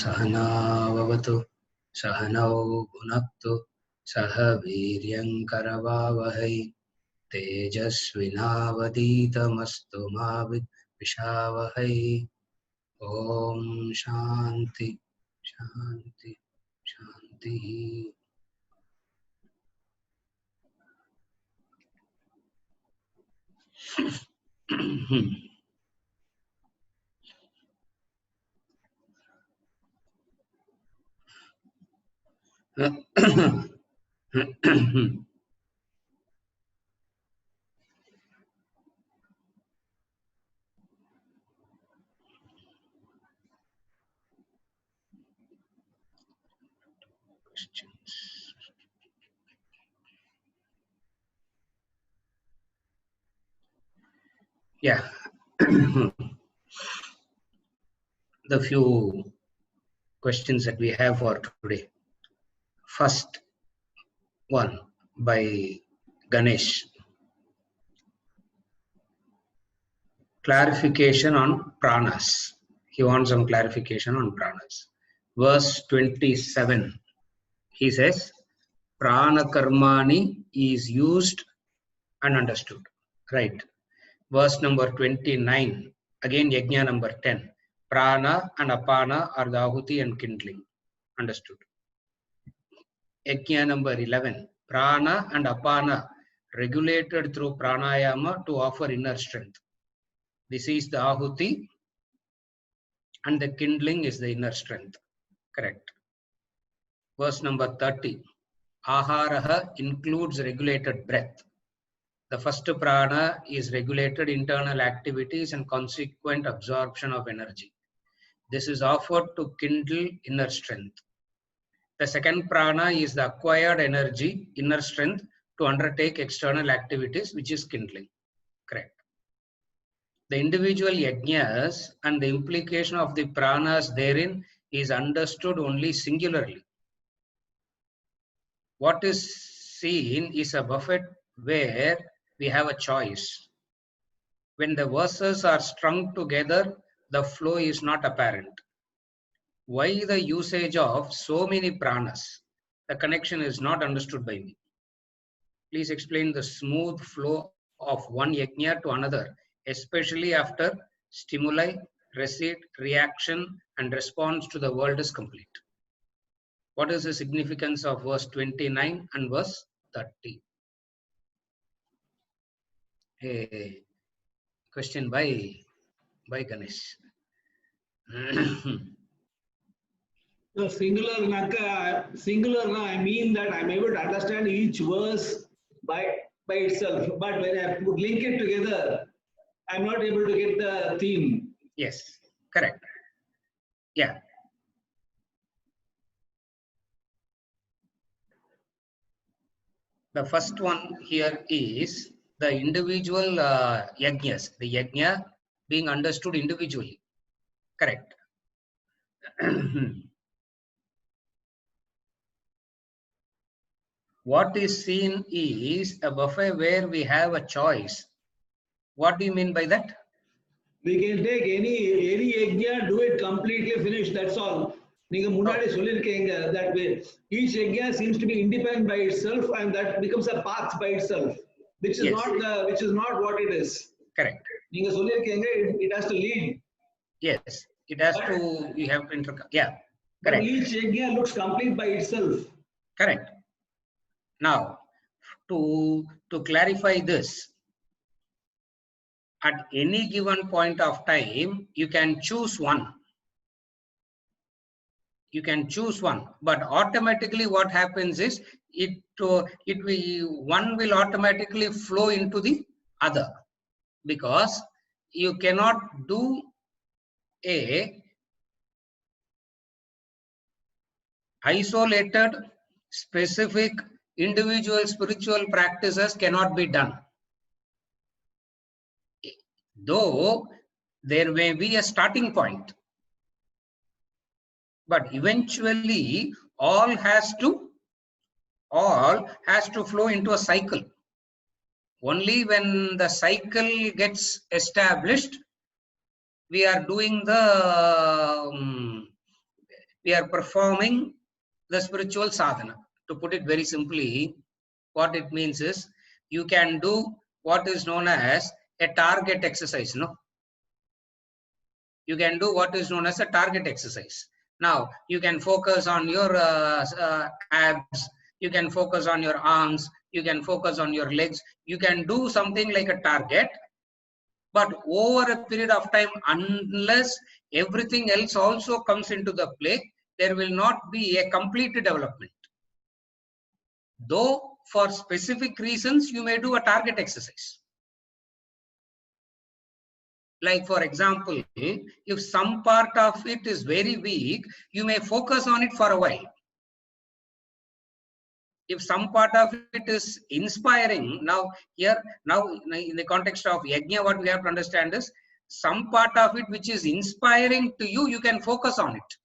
सहना भवतु सहनौ भुनक्तु सह वीर्यङ्करवावहै तेजस्विनावधीतमस्तु मा विद्विषावहै। ओम शांति शांति शांति। Yeah. The few questions that we have for today. First one by Ganesh. Clarification on pranas. He wants some clarification on pranas. Verse 27. He says, prana karmani is used and understood. Right. Verse number 29. Again, yajna number 10. Prana and apana are the ahuti and kindling. Understood. Yajna number 11. Prana and apana regulated through pranayama to offer inner strength. This is the ahuti and the kindling is the inner strength. Correct. Verse number 30. Aharaha includes regulated breath. The first prana is regulated internal activities and consequent absorption of energy. This is offered to kindle inner strength. The second prana is the acquired energy, inner strength, to undertake external activities, which is kindling. Correct. The individual yajnas and the implication of the pranas therein is understood only singularly. What is seen is a buffet where we have a choice. When the verses are strung together, the flow is not apparent. Why the usage of so many pranas? The connection is not understood by me. Please explain the smooth flow of one yajna to another, especially after stimuli, receipt, reaction, and response to the world is complete. What is the significance of verse 29 and verse 30? A question by Ganesh. No, singular, I mean that I'm able to understand each verse by itself. But when I link it together, I'm not able to get the theme. Yes, correct. Yeah. The first one here is the individual yajnas, the yajna being understood individually. Correct. What is seen is a buffet where we have a choice. What do you mean by that? We can take any yajna, do it completely, finish, that's all. That way, each yajna seems to be independent by itself, and that becomes a path by itself, which is not what it is. Correct. It has to lead. Yes, it has to. You have to yeah. Correct. But each yajna looks complete by itself. Correct. Now, to clarify this, at any given point of time, you can choose one. You can choose one, but automatically what happens is one will automatically flow into the other, because you cannot do a isolated, specific, individual spiritual practices cannot be done. Though there may be a starting point, but eventually all has to flow into a cycle. Only when the cycle gets established, we are doing the we are performing the spiritual sadhana. To put it very simply, what it means is you can do what is known as a target exercise. No, you can do what is known as a target exercise. Now you can focus on your abs, you can focus on your arms, you can focus on your legs, you can do something like a target, but over a period of time, unless everything else also comes into the play, there will not be a complete development. Though for specific reasons you may do a target exercise. Like for example, if some part of it is very weak, you may focus on it for a while. If some part of it is inspiring, now in the context of yajna, what we have to understand is some part of it which is inspiring to you, you can focus on it.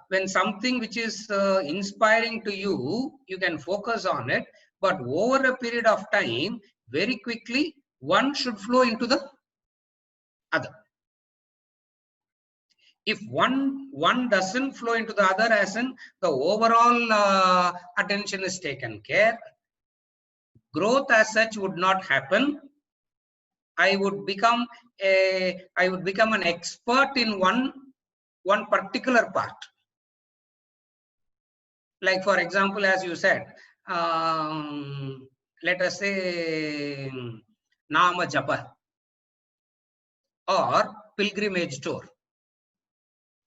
When something which is inspiring to you, you can focus on it, but over a period of time, very quickly, one should flow into the other. If one doesn't flow into the other, as in the overall attention is taken care, growth as such would not happen. I would become an expert in one particular part. Like for example, as you said, let us say Nama Japa or pilgrimage tour.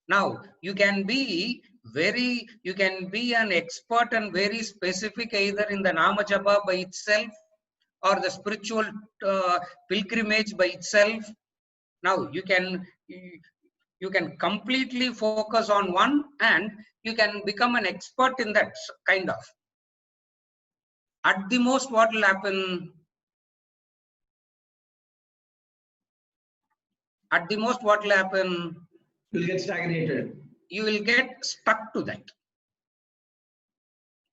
Now you can be an expert and very specific either in the Nama Japa by itself or the spiritual pilgrimage by itself. Now you can completely focus on one and you can become an expert in that kind of. At the most, what will happen? At the most, what will happen? You'll get stagnated. You will get stuck to that.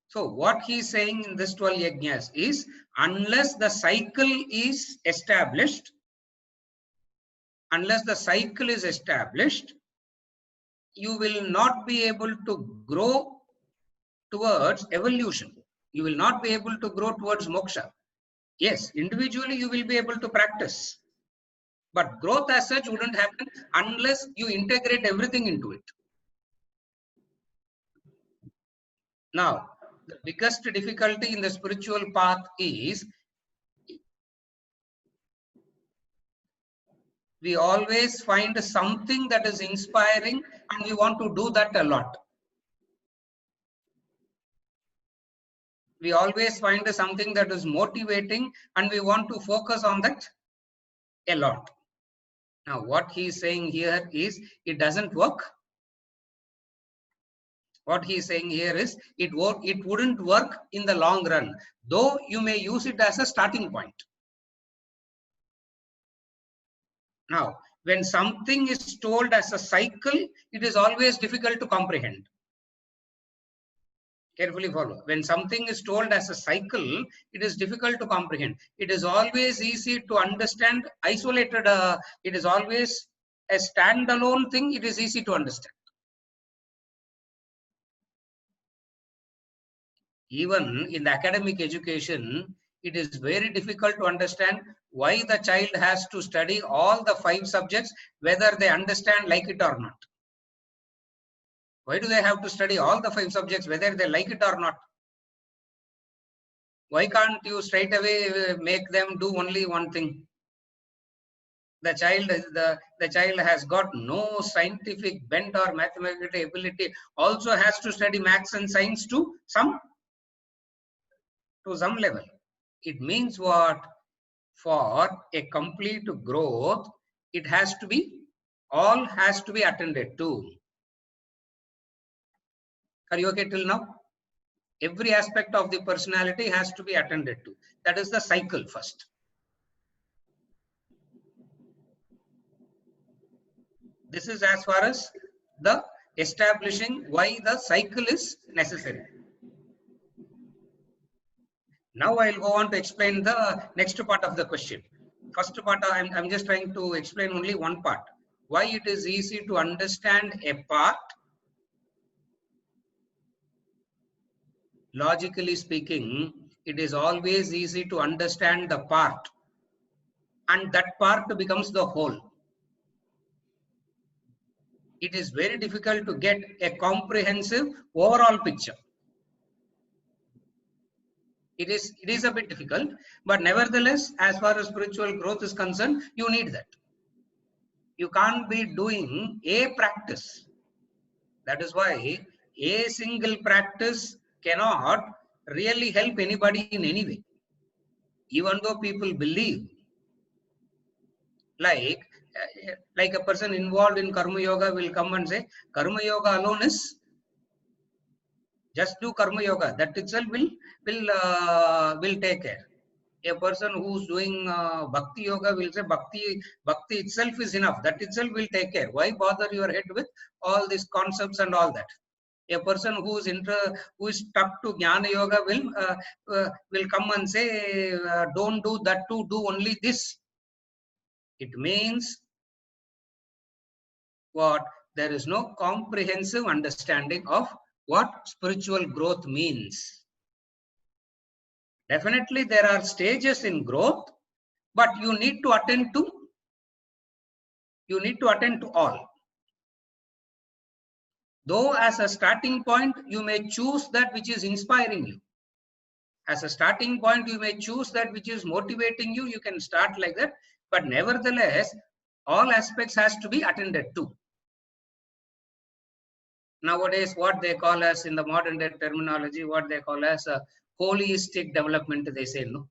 So what he is saying in this 12 yajnas is, unless the cycle is established, you will not be able to grow towards evolution. You will not be able to grow towards moksha. Yes, individually you will be able to practice, but growth as such wouldn't happen unless you integrate everything into it. Now, the biggest difficulty in the spiritual path is we always find something that is inspiring and we want to do that a lot. We always find something that is motivating and we want to focus on that a lot. Now, what he is saying here is it doesn't work. What he is saying here is it wouldn't work in the long run, though you may use it as a starting point. Now, when something is told as a cycle, it is always difficult to comprehend. Carefully follow. When something is told as a cycle, it is difficult to comprehend. It is always easy to understand isolated. It is always a standalone thing. It is easy to understand. Even in the academic education, it is very difficult to understand why the child has to study all the 5 subjects, whether they understand, like it or not. Why do they have to study all the 5 subjects, whether they like it or not? Why can't you straight away make them do only one thing? The child has got no scientific bent or mathematical ability, also has to study maths and science to some level. It means what? For a complete growth, all has to be attended to. Are you okay till now? Every aspect of the personality has to be attended to. That is the cycle first. This is as far as the establishing why the cycle is necessary. Now I'll go on to explain the next part of the question. First part, I'm just trying to explain only one part. why it is easy to understand a part? Logically speaking, it is always easy to understand the part, and that part becomes the whole. It is very difficult to get a comprehensive overall picture. It is a bit difficult, but nevertheless, as far as spiritual growth is concerned, you need that. You can't be doing a practice. That is why a single practice cannot really help anybody in any way. Even though people believe, like a person involved in karma yoga will come and say, karma yoga alone is, just do karma yoga, that itself will take care. A person who's doing bhakti yoga will say bhakti itself is enough, that itself will take care. Why bother your head with all these concepts and all that? A person who is stuck to jnana yoga will come and say, don't do that, to do only this. It means what? There is no comprehensive understanding of what spiritual growth means. Definitely there are stages in growth, but you need to attend to all. Though as a starting point, you may choose that which is inspiring you. As a starting point, you may choose that which is motivating you. You can start like that, but nevertheless, all aspects has to be attended to. Nowadays, what they call as, in the modern day terminology, what they call as a holistic development, they say, no.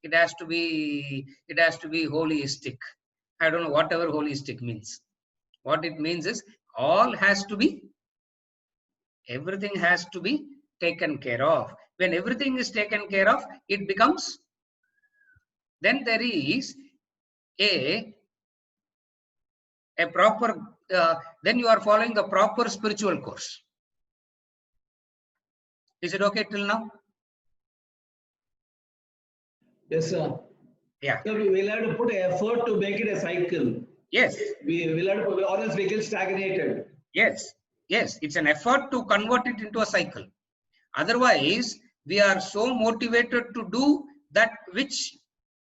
It has to be holistic. I don't know whatever holistic means. What it means is everything has to be taken care of. When everything is taken care of, it becomes, then there is a proper, then you are following a proper spiritual course. Is it okay till now? Yes, sir. Yeah. So we will have to put effort to make it a cycle. Yes. We will have to, or else we get stagnated. Yes. Yes. It's an effort to convert it into a cycle. Otherwise, we are so motivated to do that which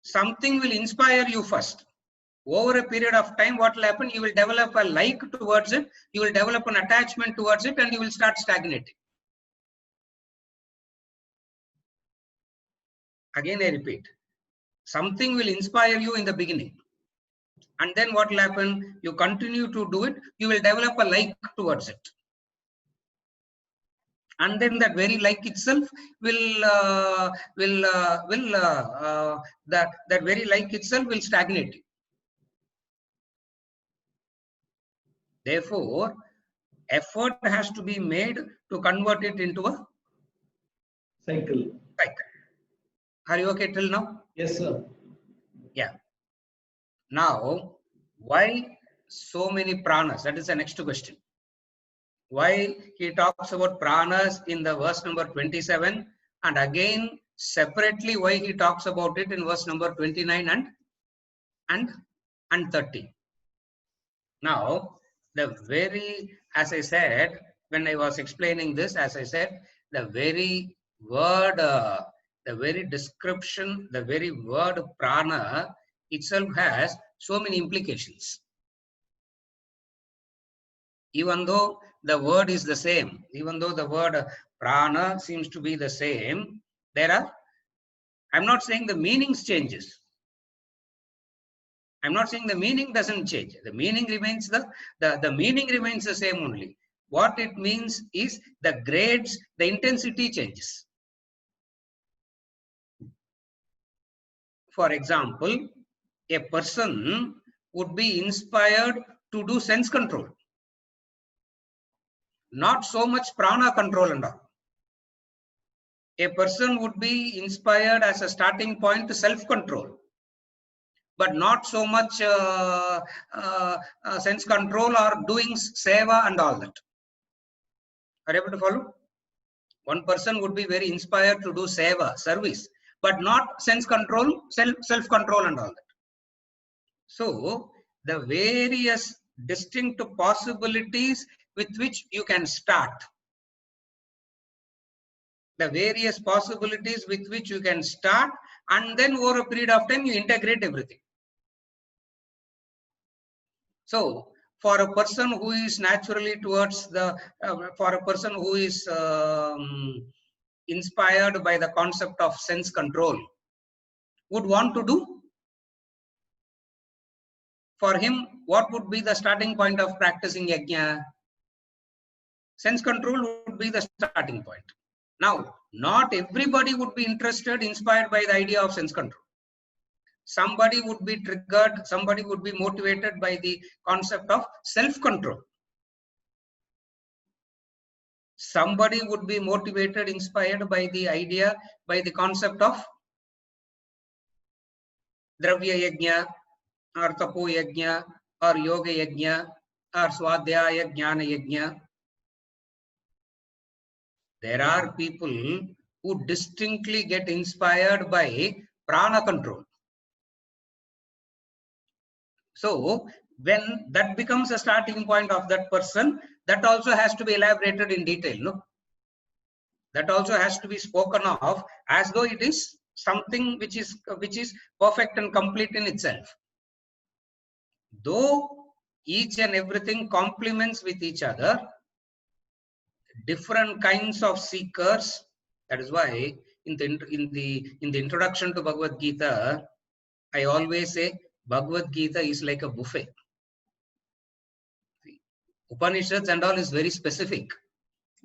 something will inspire you first. Over a period of time, what will happen? You will develop a like towards it, you will develop an attachment towards it, and you will start stagnating. Again, I repeat, something will inspire you in the beginning. And then what will happen? You continue to do it, you will develop a like towards it. And then that very like itself that very like itself will stagnate you. Therefore, effort has to be made to convert it into a cycle. Are you okay till now? Yes, sir. Yeah. Now, why so many pranas? That is the next question. Why he talks about pranas in the verse number 27, and again separately why he talks about it in verse number 29 and 30. Now, as I said, when I was explaining this, as I said, the very word, the very description, the very word prana itself has so many implications. Even though the word is the same, even though the word prana seems to be the same, I'm not saying the meanings changes. I'm not saying the meaning doesn't change. The meaning remains the meaning remains the same only. What it means is the grades, the intensity changes. For example, a person would be inspired to do sense control. Not so much prana control and all. A person would be inspired as a starting point to self-control, but not so much sense control or doing seva and all that. Are you able to follow? One person would be very inspired to do seva, service, but not sense control, self-control and all that. So, the various distinct possibilities with which you can start. The various possibilities with which you can start, and then over a period of time you integrate everything. So for a person who is naturally towards the, for a person who is inspired by the concept of sense control, would want to do, for him, what would be the starting point of practicing yajna? Sense control would be the starting point. Now, not everybody would be interested, inspired by the idea of sense control. Somebody would be triggered, somebody would be motivated by the concept of self-control. Somebody would be motivated, inspired by the idea, by the concept of dravya yajna, or tapo yajna, or yoga yajna, or swadhyaya jnana yajna. There are people who distinctly get inspired by prana control. So when that becomes a starting point of that person, that also has to be elaborated in detail. No? That also has to be spoken of as though it is something which is perfect and complete in itself. Though each and everything complements with each other, different kinds of seekers. That is why in the introduction to Bhagavad Gita, I always say Bhagavad Gita is like a buffet. Upanishads and all is very specific.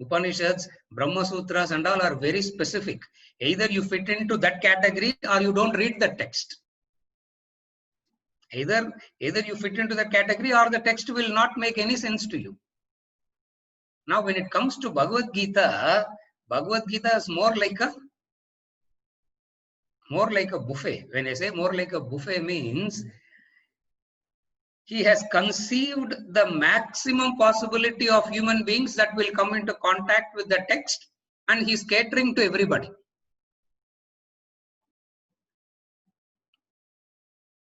Upanishads, Brahma Sutras and all are very specific. Either you fit into that category or you don't read the text. Either you fit into that category or the text will not make any sense to you. Now, when it comes to Bhagavad Gita is more like a buffet. When I say more like a buffet, means he has conceived the maximum possibility of human beings that will come into contact with the text, and he is catering to everybody.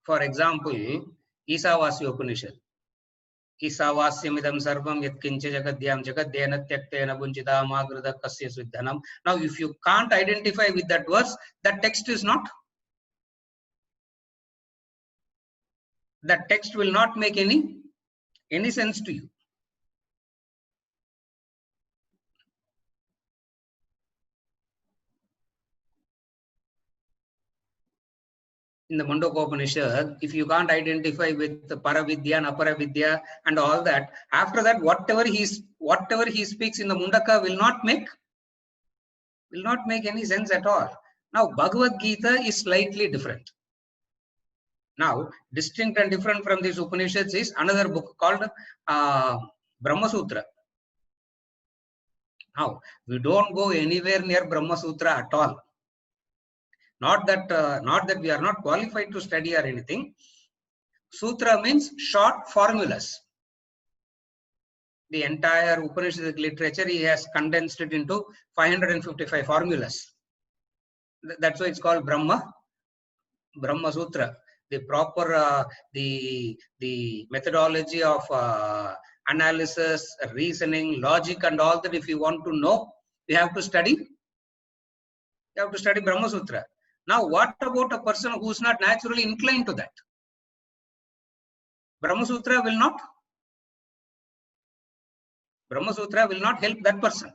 For example, Isavasya Upanishad. Isavasyamidam sarvam yatkincha jagadyam jagadyena tyaktena bunchidam agrada kasya siddhanam. Now, if you can't identify with that verse, that text is not. That text will not make any sense to you. In the Mandukya Upanishad, if you can't identify with the Paravidya and Aparavidya and all that, after that, whatever he speaks in the Mundaka will not make any sense at all. Now, Bhagavad Gita is slightly different. Now, distinct and different from these Upanishads is another book called Brahma Sutra. Now, we don't go anywhere near Brahma Sutra at all. Not that we are not qualified to study or anything. Sutra means short formulas. The entire Upanishadic literature, he has condensed it into 555 formulas. That's why it's called Brahma Sutra. The proper the methodology of analysis, reasoning, logic, and all that. If you want to know, you have to study. You have to study Brahma Sutra. Now, what about a person who is not naturally inclined to that? Brahma Sutra will not help that person.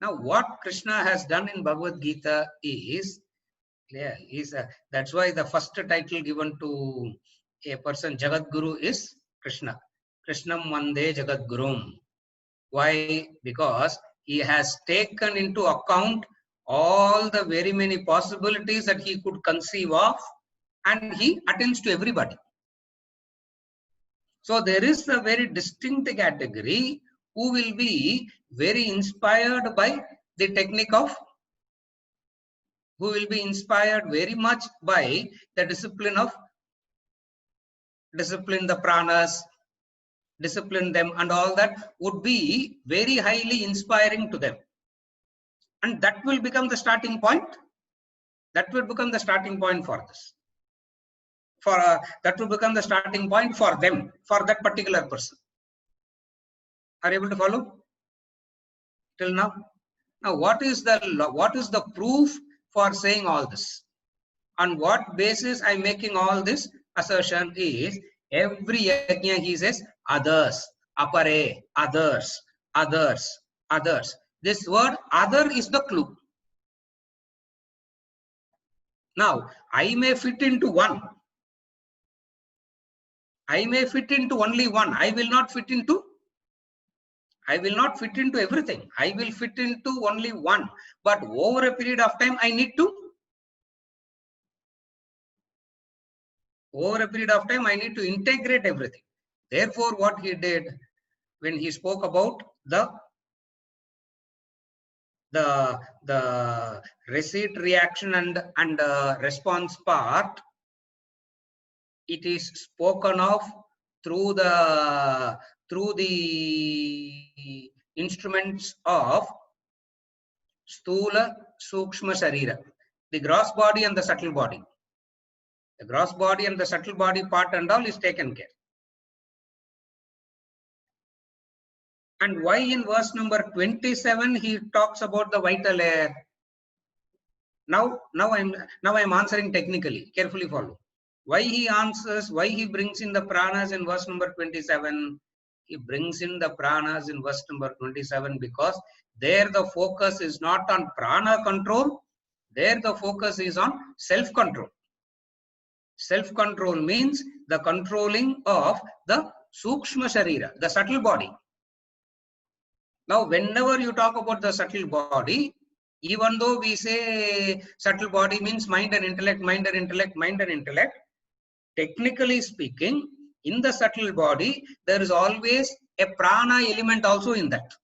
Now, what Krishna has done in Bhagavad Gita is, that's why the first title given to a person, Jagat Guru, is Krishna. Krishnam Vande Jagat Gurum. Why? Because he has taken into account all the very many possibilities that he could conceive of, and he attends to everybody. So there is a very distinct category who will be very inspired by the technique of, who will be inspired very much by the discipline the pranas, discipline them, and all that would be very highly inspiring to them. And that will become the starting point. That will become the starting point for this. for that will become the starting point for them, for that particular person. Are you able to follow till now? Now, what is the proof for saying all this? On what basis I'm making all this assertion is every yajna he says others, apare, others, others, others. This word other is the clue. Now, I may fit into one. I may fit into only one. I will not fit into everything. I will fit into only one. But over a period of time, I need to integrate everything. Therefore, what he did when he spoke about the receipt, reaction, and response part, it is spoken of through the instruments of Sthula, Sukshma, Sharira, the gross body and the subtle body. The gross body and the subtle body part and all is taken care. And why in verse number 27 he talks about the vital air? Now I'm answering technically. Carefully follow. Why he answers, why he brings in the pranas in verse number 27? He brings in the pranas in verse number 27 because there the focus is not on prana control. There the focus is on self-control. Self-control means the controlling of the Sukshma Sharira, the subtle body. Now, whenever you talk about the subtle body, even though we say subtle body means mind and intellect, mind and intellect, mind and intellect, technically speaking, in the subtle body, there is always a prana element also in that.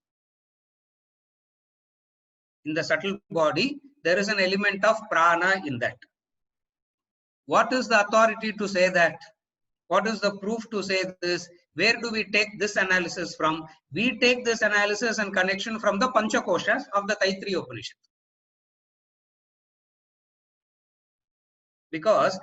In the subtle body, there is an element of prana in that. What is the authority to say that? What is the proof to say this? Where do we take this analysis from? We take this analysis and connection from the Panchakoshas of the Taittiriya Upanishad. Because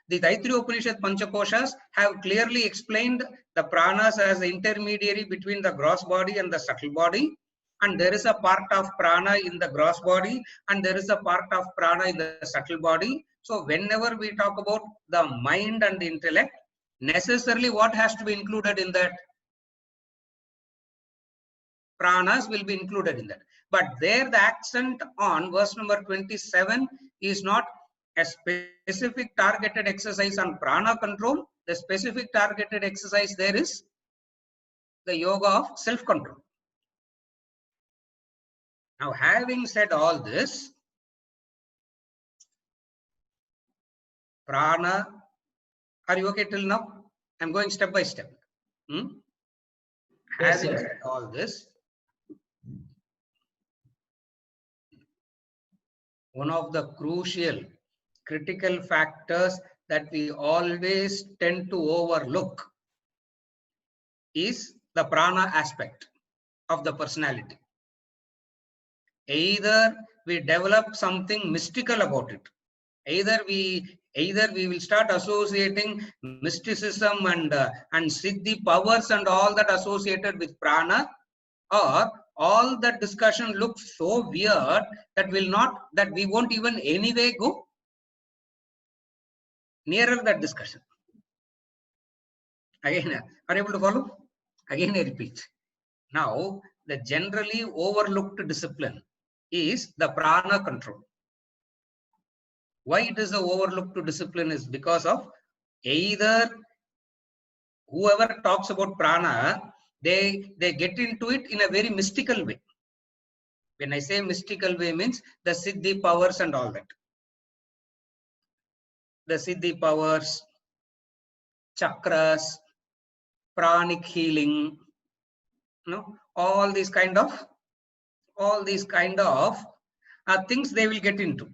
the Taittiriya Upanishad Panchakoshas have clearly explained the pranas as the intermediary between the gross body and the subtle body. And there is a part of prana in the gross body and there is a part of prana in the subtle body. So whenever we talk about the mind and the intellect, necessarily what has to be included in that? Pranas will be included in that. But there the accent on verse number 27 is not a specific targeted exercise on prana control. The specific targeted exercise there is the yoga of self-control. Now, having said all this, prana, are you okay till now? I'm going step by step. Yes, having said all this, one of the crucial, critical factors that we always tend to overlook is the prana aspect of the personality. Either we develop something mystical about it, either we will start associating mysticism and siddhi powers and all that associated with prana, or all that discussion looks so weird that we won't even anyway go nearer that discussion. Again, are you able to follow? Again, I repeat. Now, the generally overlooked discipline is the prana control. Why it is the overlooked discipline is because of either whoever talks about prana, they get into it in a very mystical way. When I say mystical way means the siddhi powers and all that. The siddhi powers, chakras, pranic healing, all these kind of things they will get into.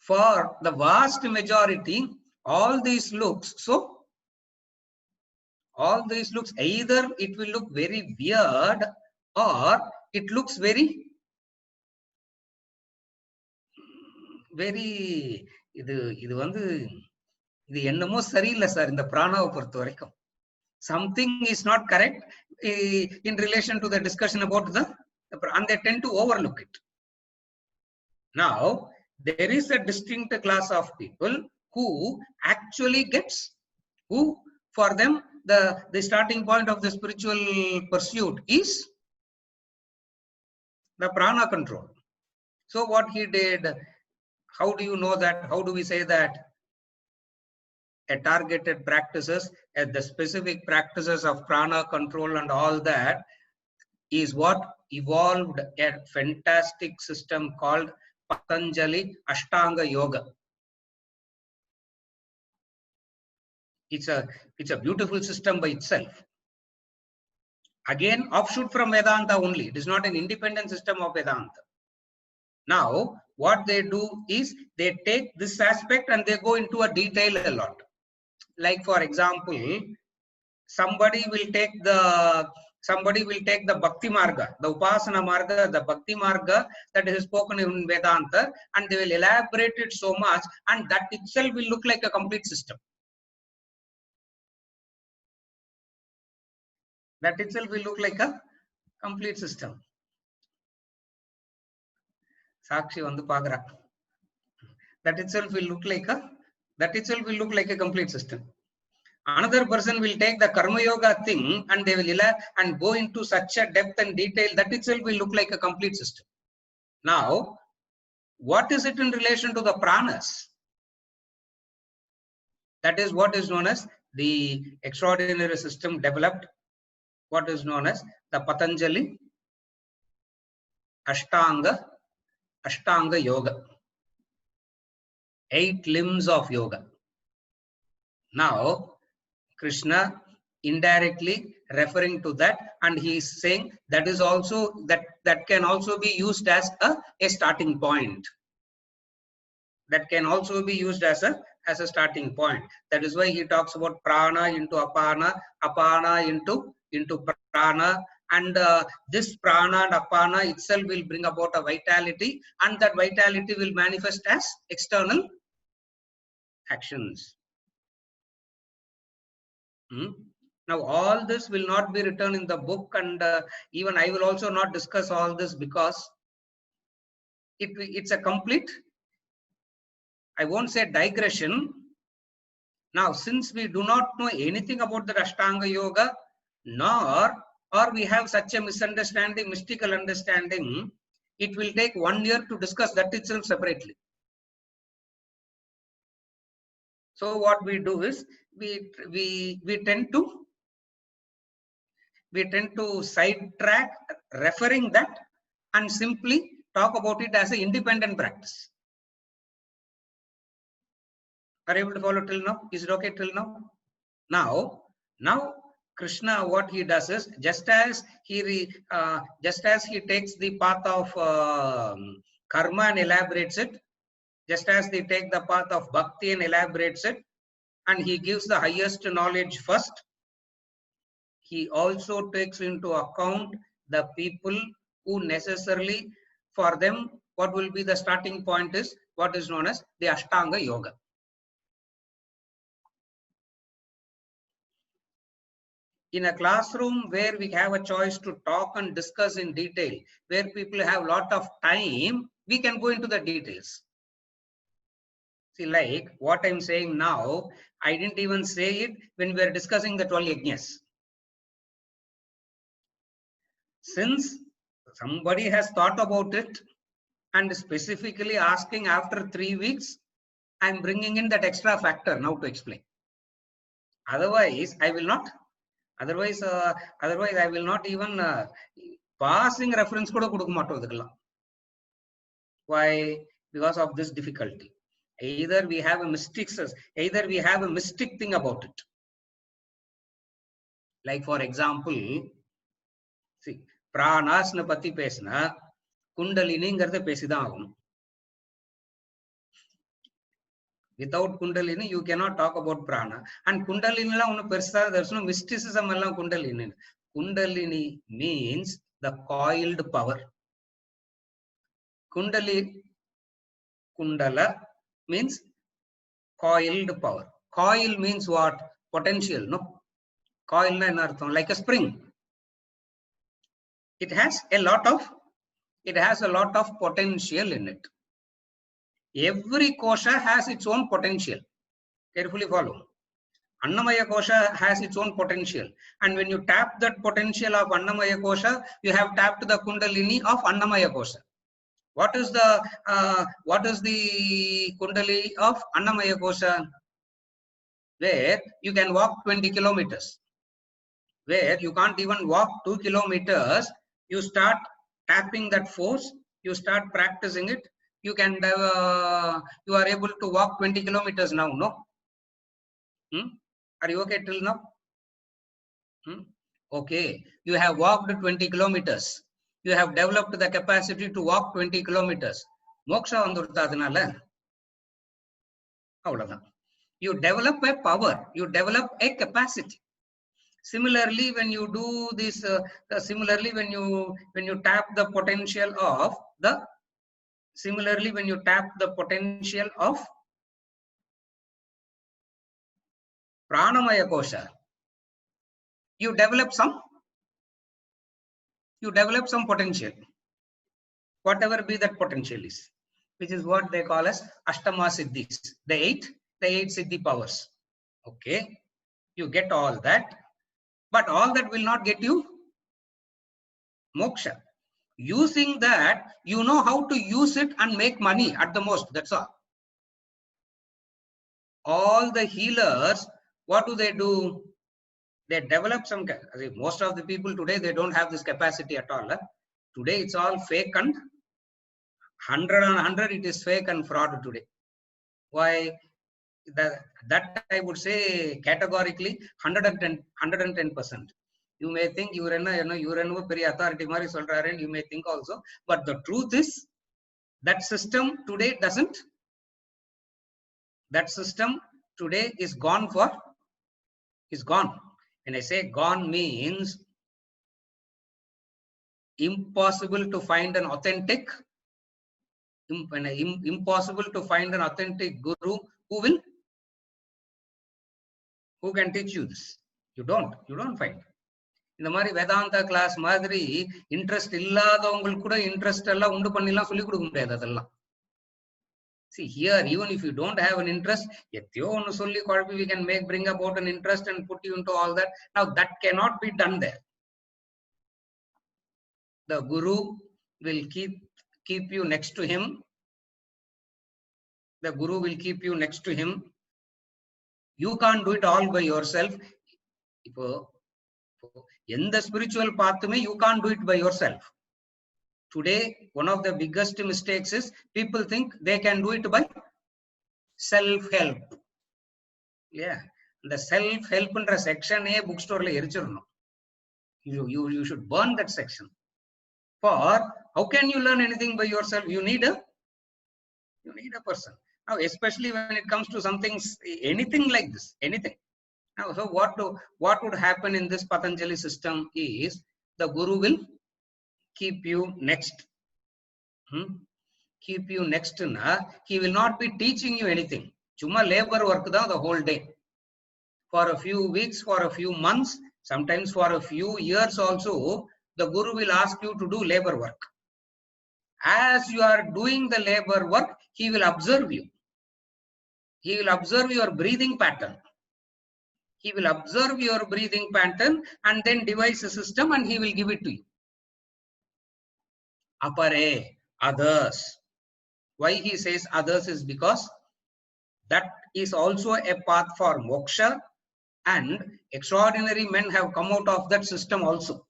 For the vast majority, all these looks either it will look very weird or it looks very very இது வந்து இது என்னமோ சரியில்லை sir இந்த பிராணாவை பொறுத்த வரைக்கும். Something is not correct in relation to the discussion about the and they tend to overlook it. Now there is a distinct class of people who actually gets, who for them the starting point of the spiritual pursuit is the prana control. So what he did, how do you know that? How do we say that a targeted practices, the specific practices of prana control and all that is what evolved a fantastic system called Patanjali Ashtanga Yoga. It's a beautiful system by itself. Again, offshoot from Vedanta only. It is not an independent system of Vedanta. Now, what they do is they take this aspect and they go into a detail a lot. Like for example, somebody will take the Bhakti Marga, the Upasana Marga, the Bhakti Marga that is spoken in Vedanta, and they will elaborate it so much, and that itself will look like a complete system. That itself will look like a complete system. Sakshi vandu paakra. That itself will look like a complete system. Another person will take the Karma Yoga thing and they will and go into such a depth and detail. That itself will look like a complete system. Now, what is it in relation to the pranas? That is what is known as the extraordinary system developed, what is known as the Patanjali Ashtanga Yoga. 8 limbs of yoga. Now, Krishna indirectly referring to that, and he is saying that is also that can also be used as a starting point. That can also be used as a starting point. That is why he talks about prana into apana, apana into prana, and this prana and apana itself will bring about a vitality, and that vitality will manifest as external actions. Now all this will not be written in the book, and even I will also not discuss all this because it's a complete, I won't say digression. Now, since we do not know anything about the Ashtanga Yoga, or we have such a misunderstanding, mystical understanding, it will take 1 year to discuss that itself separately. So what we do is we tend to sidetrack referring that and simply talk about it as an independent practice. Are you able to follow till now? Is it okay till now? Now Krishna, what he does is, just as he takes the path of karma and elaborates it, just as they take the path of bhakti and elaborates it, and he gives the highest knowledge first, he also takes into account the people who necessarily, for them, what will be the starting point is what is known as the Ashtanga Yoga. In a classroom where we have a choice to talk and discuss in detail, where people have a lot of time, we can go into the details. See, like what I'm saying now, I didn't even say it when we were discussing the 12 yajnas. Since somebody has thought about it and specifically asking after 3 weeks, I'm bringing in that extra factor now to explain. Otherwise, I will not. Otherwise, I will not even passing reference kuda kudukka mattom idukella. Why? Because of this difficulty. Either we have a mystic thing about it. Like for example, see, pranas na pati pesna kundalini ngartha pesidhaan agunum. Without kundalini, you cannot talk about prana. And kundalini la unna persa, there's no mysticism alla kundalini. Kundalini means the coiled power. Kundala means coiled power. Coil means what? Potential, no? Coil na enartham, like a spring. It has a lot of potential in it. Every kosha has its own potential. Carefully follow. Annamaya kosha has its own potential, and when you tap that potential of Annamaya kosha, you have tapped the Kundalini of Annamaya kosha. What is the Kundali of Annamaya kosha? Where you can walk 20 kilometers, where you can't even walk 2 kilometers. You start tapping that force, you start practicing it, you are able to walk 20 kilometers now, no? Are you okay till now? Okay, you have walked 20 kilometers. You have developed the capacity to walk 20 kilometers. Moksha vandurtadnala. You develop a power, you develop a capacity. Similarly, when you do this, when you tap the potential of Pranamaya kosha, you develop some potential, whatever be that potential is, which is what they call as Ashtama Siddhis, the eight Siddhi powers. Okay, you get all that, but all that will not get you moksha. Using that, you know how to use it and make money at the most. That's all. All the healers, what do? They develop some. Most of the people today, they don't have this capacity at all. Today, it's all fake and 100 on 100. It is fake and fraud today. Why? That I would say categorically 110%. You may think you are very authority, and you may think also, but the truth is that system today doesn't. That system today is gone. When I say gone, means impossible to find an authentic. Impossible to find an authentic guru who can teach you this. You don't find. In the Mari Vedanta class, Madri, interest illa the interest alla undu pannila solli kodukka mudiyadhu. See here, even if you don't have an interest, we can bring about an interest and put you into all that. Now that cannot be done there. The guru will keep you next to him. The guru will keep you next to him. You can't do it all by yourself. In the spiritual path, you can't do it by yourself. Today, one of the biggest mistakes is people think they can do it by self-help. Yeah, the self-help section a bookstore you should burn that section. For how can you learn anything by yourself? You need a person. Now, especially when it comes to anything like this, anything. Now, so what would happen in this Patanjali system is the guru will keep you next. Keep you next. He will not be teaching you anything. Chuma labor work the whole day. For a few weeks, for a few months, sometimes for a few years also, the guru will ask you to do labor work. As you are doing the labor work, he will observe you. He will observe your breathing pattern. He will observe your breathing pattern and then devise a system and he will give it to you. Apare, others. Why he says others is because that is also a path for moksha, and extraordinary men have come out of that system also.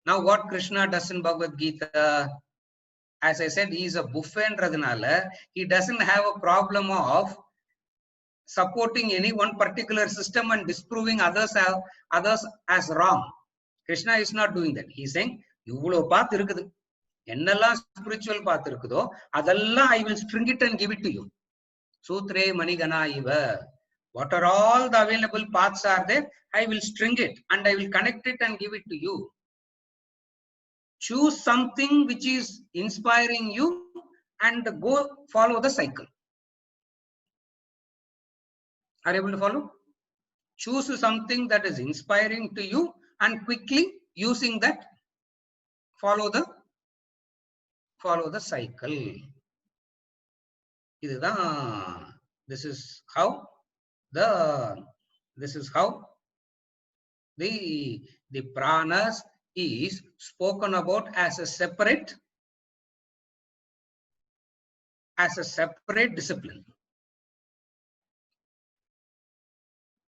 Now what Krishna does in Bhagavad Gita, as I said, he is a buffet and Radhanala. He doesn't have a problem of supporting any one particular system and disproving others as wrong. Krishna is not doing that. He is saying, "Ivvalo path irukudhu. Ennalla spiritual path irukudho, adalla I will string it and give it to you. Sutre manigana iva. What are all the available paths are there? I will string it and I will connect it and give it to you. Choose something which is inspiring you and go follow the cycle. Are you able to follow? Choose something that is inspiring to you and quickly using that follow the cycle. This is how the pranas is spoken about as a separate discipline,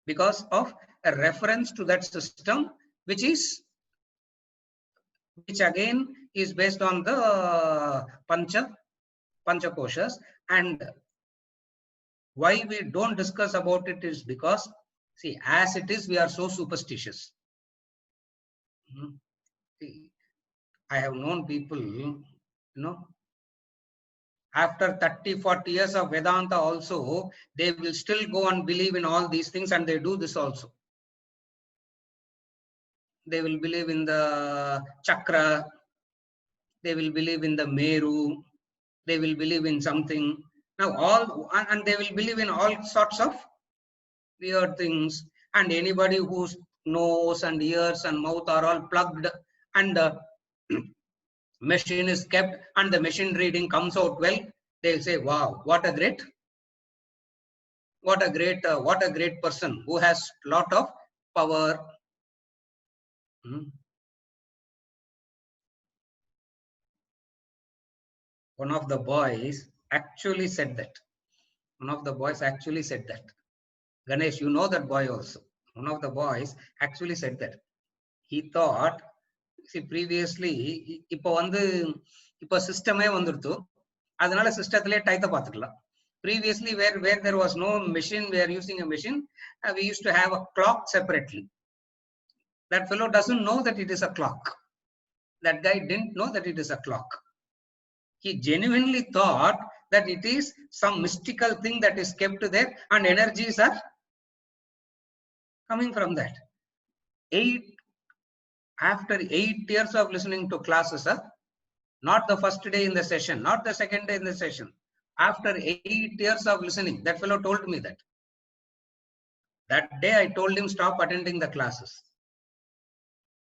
because of a reference to that system, which again is based on the pancha koshas. And why we don't discuss about it is because, see, as it is, we are so superstitious. See, I have known people, after 30-40 years of Vedanta also, they will still go and believe in all these things, and they do this also. They will believe in the chakra, they will believe in the Meru, they will believe in something. Now and they will believe in all sorts of weird things, and anybody whose nose and ears and mouth are all plugged and the machine is kept and the machine reading comes out well, they'll say, wow, what a great person who has lot of power. One of the boys actually said that. Ganesh, you know that boy also. One of the boys actually said that. He thought, see, previously, இப்போ சிஸ்டமே வந்துருது, அதனால சிஸ்டத்திலே டைத்தை பார்த்துக்கலாம். Previously, where there was no machine, we are using a machine, we used to have a clock separately. That fellow doesn't know that it is a clock. That guy didn't know that it is a clock. He genuinely thought that it is some mystical thing that is kept there and energies are coming from that. After 8 years of listening to classes, not the first day in the session, not the second day in the session, after 8 years of listening, that fellow told me that. That day I told him, stop attending the classes.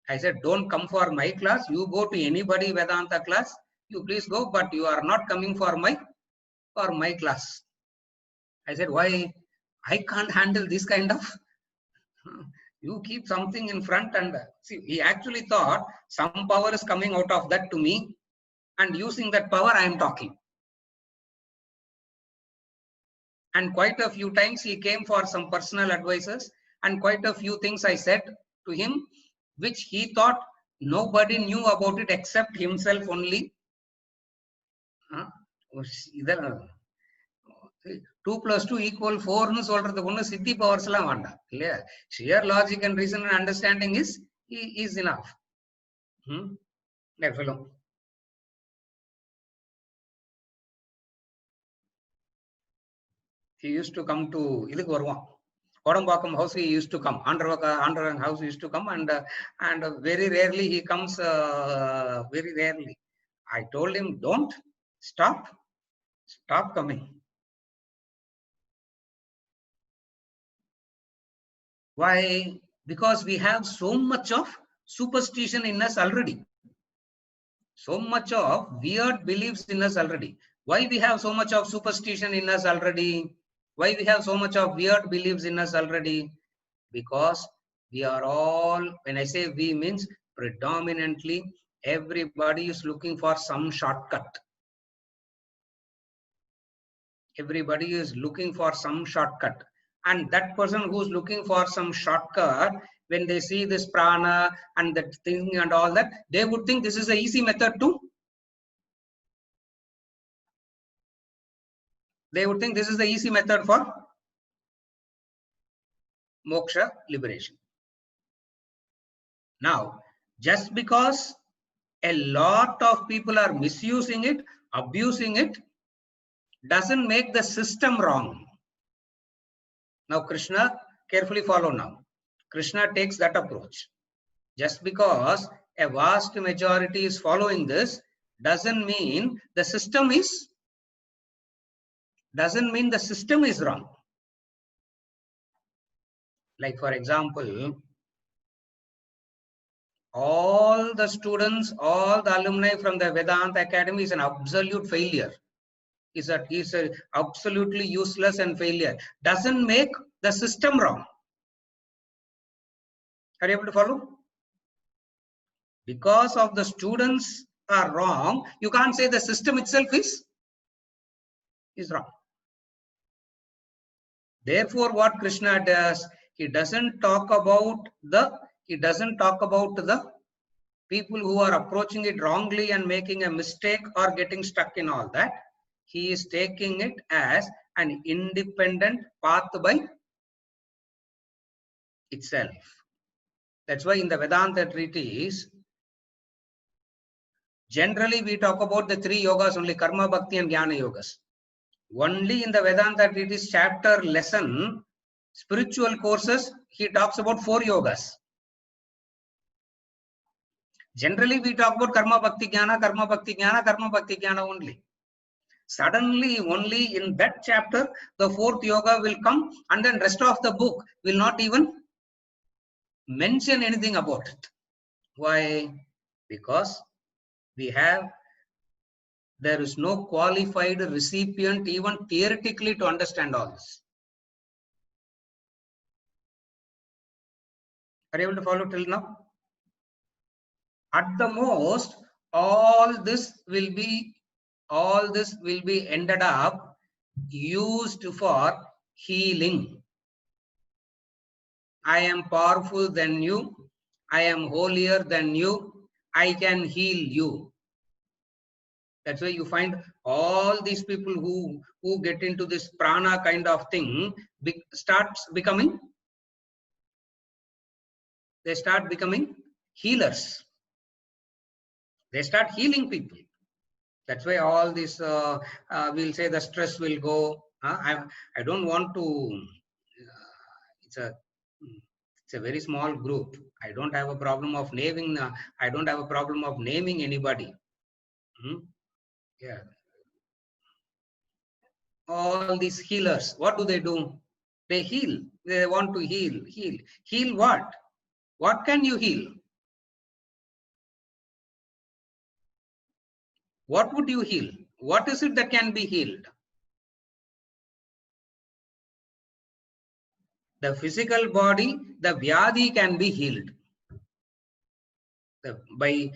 I said, don't come for my class. You go to anybody Vedanta class. You please go, but you are not coming for my class. I said, why? I can't handle this kind of. You keep something in front, and see, he actually thought some power is coming out of that to me, and using that power I am talking. And quite a few times he came for some personal advices, and quite a few things I said to him, which he thought nobody knew about it except himself only. 2 + 2 = 4 னு சொல்றது ஒண்ணு சித்தி powers எல்லாம் வேண்டாம் இல்லையா? sheer logic and reason and understanding is enough. That fellow. He used to come to இதுக்கு வருவான், Kodambakkam house. He used to come, Andhra house used to come, and very rarely he comes, very rarely. I told him, don't, stop coming. Why? Because we have so much of superstition in us already. So much of weird beliefs in us already. Why we have so much of superstition in us already? Why we have so much of weird beliefs in us already? Because we are all, when I say we, means predominantly everybody is looking for some shortcut. Everybody is looking for some shortcut. And that person who's looking for some shortcut, when they see this prana and that thing and all that, they would think this is an easy method too. They would think this is the easy method for moksha, liberation. Now, just because a lot of people are misusing it, abusing it, doesn't make the system wrong. Now, Krishna, carefully follow now. Krishna takes that approach. Just because a vast majority is following this, doesn't mean the system is doesn't mean the system is wrong. Like for example, all the students, all the alumni from the Vedanta Academy is an absolute failure. Is a absolutely useless and failure. Doesn't make the system wrong. Are you able to follow? Because of the students are wrong, you can't say the system itself is wrong. Therefore, what Krishna does, he doesn't talk about the people who are approaching it wrongly and making a mistake or getting stuck in all that. He is taking it as an independent path by itself. That's why in the Vedanta treatise, generally we talk about the 3 yogas only, karma, bhakti and jnana yogas. Only in the Vedanta treatise chapter lesson, spiritual courses, he talks about 4 yogas. Generally we talk about karma, bhakti, jnana, karma, bhakti, jnana, karma, bhakti, jnana only. Suddenly, only in that chapter, the 4th yoga will come, and then rest of the book will not even mention anything about it. Why? Because there is no qualified recipient even theoretically to understand all this. Are you able to follow till now? At the most, all this will be ended up used for healing. I am powerful than you. I am holier than you. I can heal you. That's why you find all these people who get into this prana kind of thing they start becoming healers. They start healing people. That's why all this we'll say the stress will go. I don't want to. It's a very small group. I don't have a problem of naming. I don't have a problem of naming anybody. Yeah. All these healers, what do? They heal. They want to heal. Heal what? What can you heal? What would you heal? What is it that can be healed? The physical body, the vyadhi can be healed. By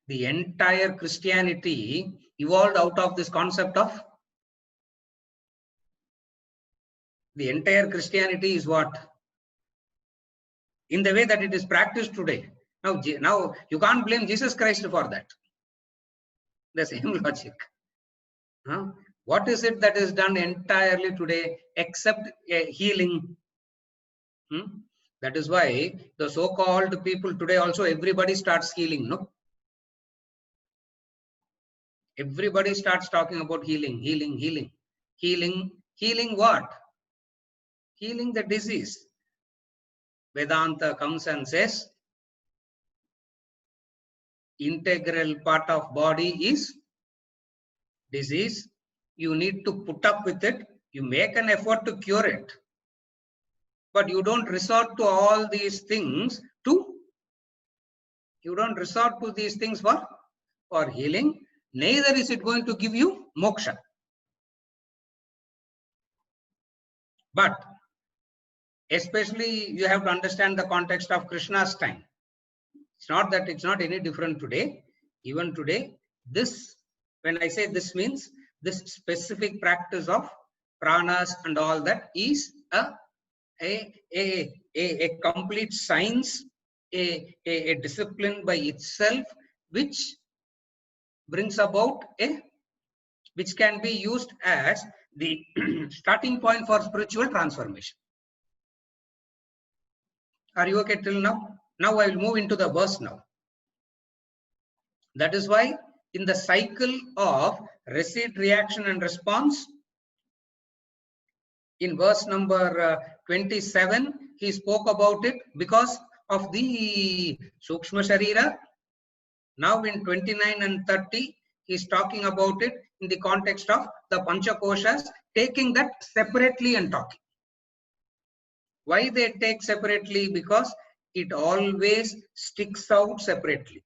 the entire Christianity evolved out of this concept of the entire Christianity is what? In the way that it is practiced today. Now you can't blame Jesus Christ for that. The same logic. What is it that is done entirely today except healing? That is why the so-called people today also everybody starts healing, no? Everybody starts talking about healing. Healing what? Healing the disease. Vedanta comes and says, integral part of body is disease. You need to put up with it. You make an effort to cure it. But you don't resort to all these things for healing. Neither is it going to give you moksha. But especially you have to understand the context of Krishna's time. It's not that it's not any different today. Even today, this, when I say this means this specific practice of pranas and all that is a complete science, a discipline by itself, which brings about which can be used as the starting point for spiritual transformation. Are you okay till now? Now I will move into the verse now. That is why in the cycle of receipt, reaction and response, in verse number 27, he spoke about it because of the Sukshma Sharira. Now in 29 and 30, He's talking about it in the context of the Panchakoshas, taking that separately and talking. Why they take separately? Because it always sticks out separately.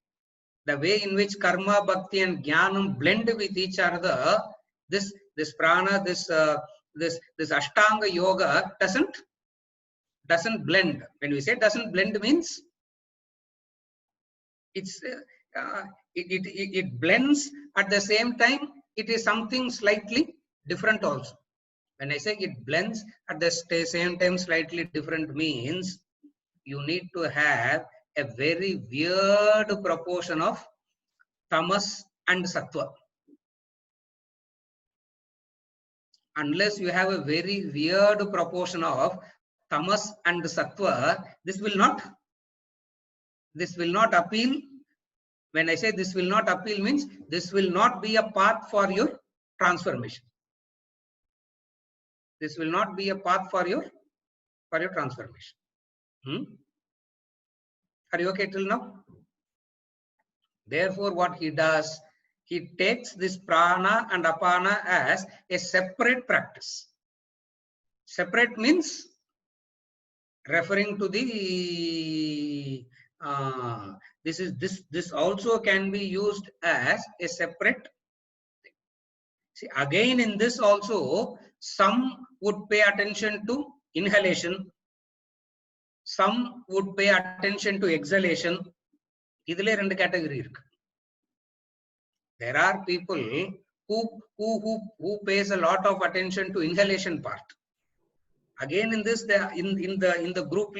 The way in which karma, bhakti, and jnanam blend with each other, this prana, this Ashtanga yoga doesn't blend. When we say doesn't blend, means it blends. At the same time, it is something slightly different also. When I say it blends at the same time slightly different, means you need to have a very weird proportion of tamas and sattva. Unless you have a very weird proportion of tamas and sattva, this will not appeal. When I say this will not appeal, means this will not be a path for your transformation. This will not be a path for your transformation. Are you okay till now? Therefore, what he does, he takes this prana and apana as a separate practice. Separate means referring to the this also can be used as a separate thing. See, again in this also, some would pay attention to inhalation, some would pay attention to exhalation. Idile rendu category irukku. There are people who pays a lot of attention to inhalation part. Again in this, in the group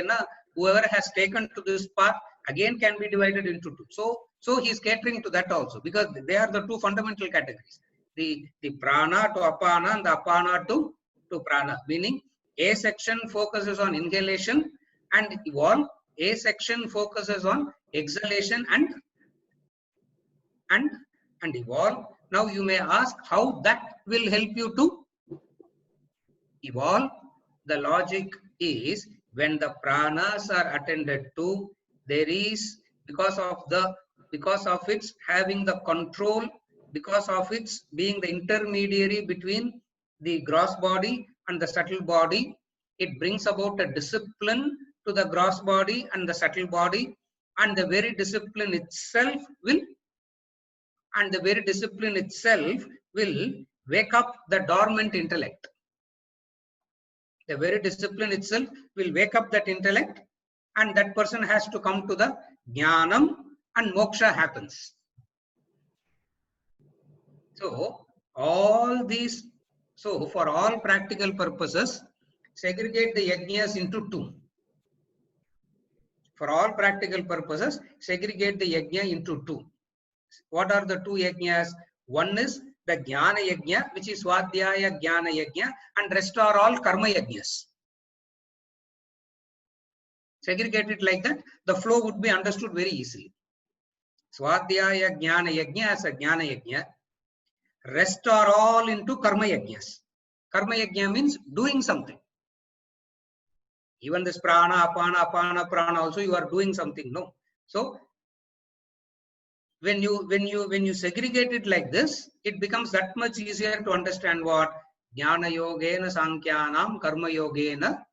na, whoever has taken to this path again can be divided into two. So he is catering to that also, because they are the two fundamental categories. The prana to apana and the apana to prana. Meaning A section focuses on inhalation and evolve. A section focuses on exhalation and evolve. Now you may ask how that will help you to evolve. The logic is, when the pranas are attended to, there is, because of its having the control, because of its being the intermediary between the gross body and the subtle body, it brings about a discipline to the gross body and the subtle body, and the very discipline itself will wake up the dormant intellect. The very discipline itself will wake up that intellect, and that person has to come to the jnanam, and moksha happens. So all these, for all practical purposes, segregate the yajnas into two. For all practical purposes, segregate the yajna into two. What are the two yajnas? One is the jnana yajna, which is swadhyaya jnana yajna, and rest are all karma yajnas. Segregate it like that, the flow would be understood very easily. Swadhyaya jnana yajna as a jnana yajna. Rest are all into karma yajnas. Karma yajna means doing something. Even this prana, apana, prana also, you are doing something, no? So when you segregate it like this, it becomes that much easier to understand what jnana yogena sankhyanam karma yogena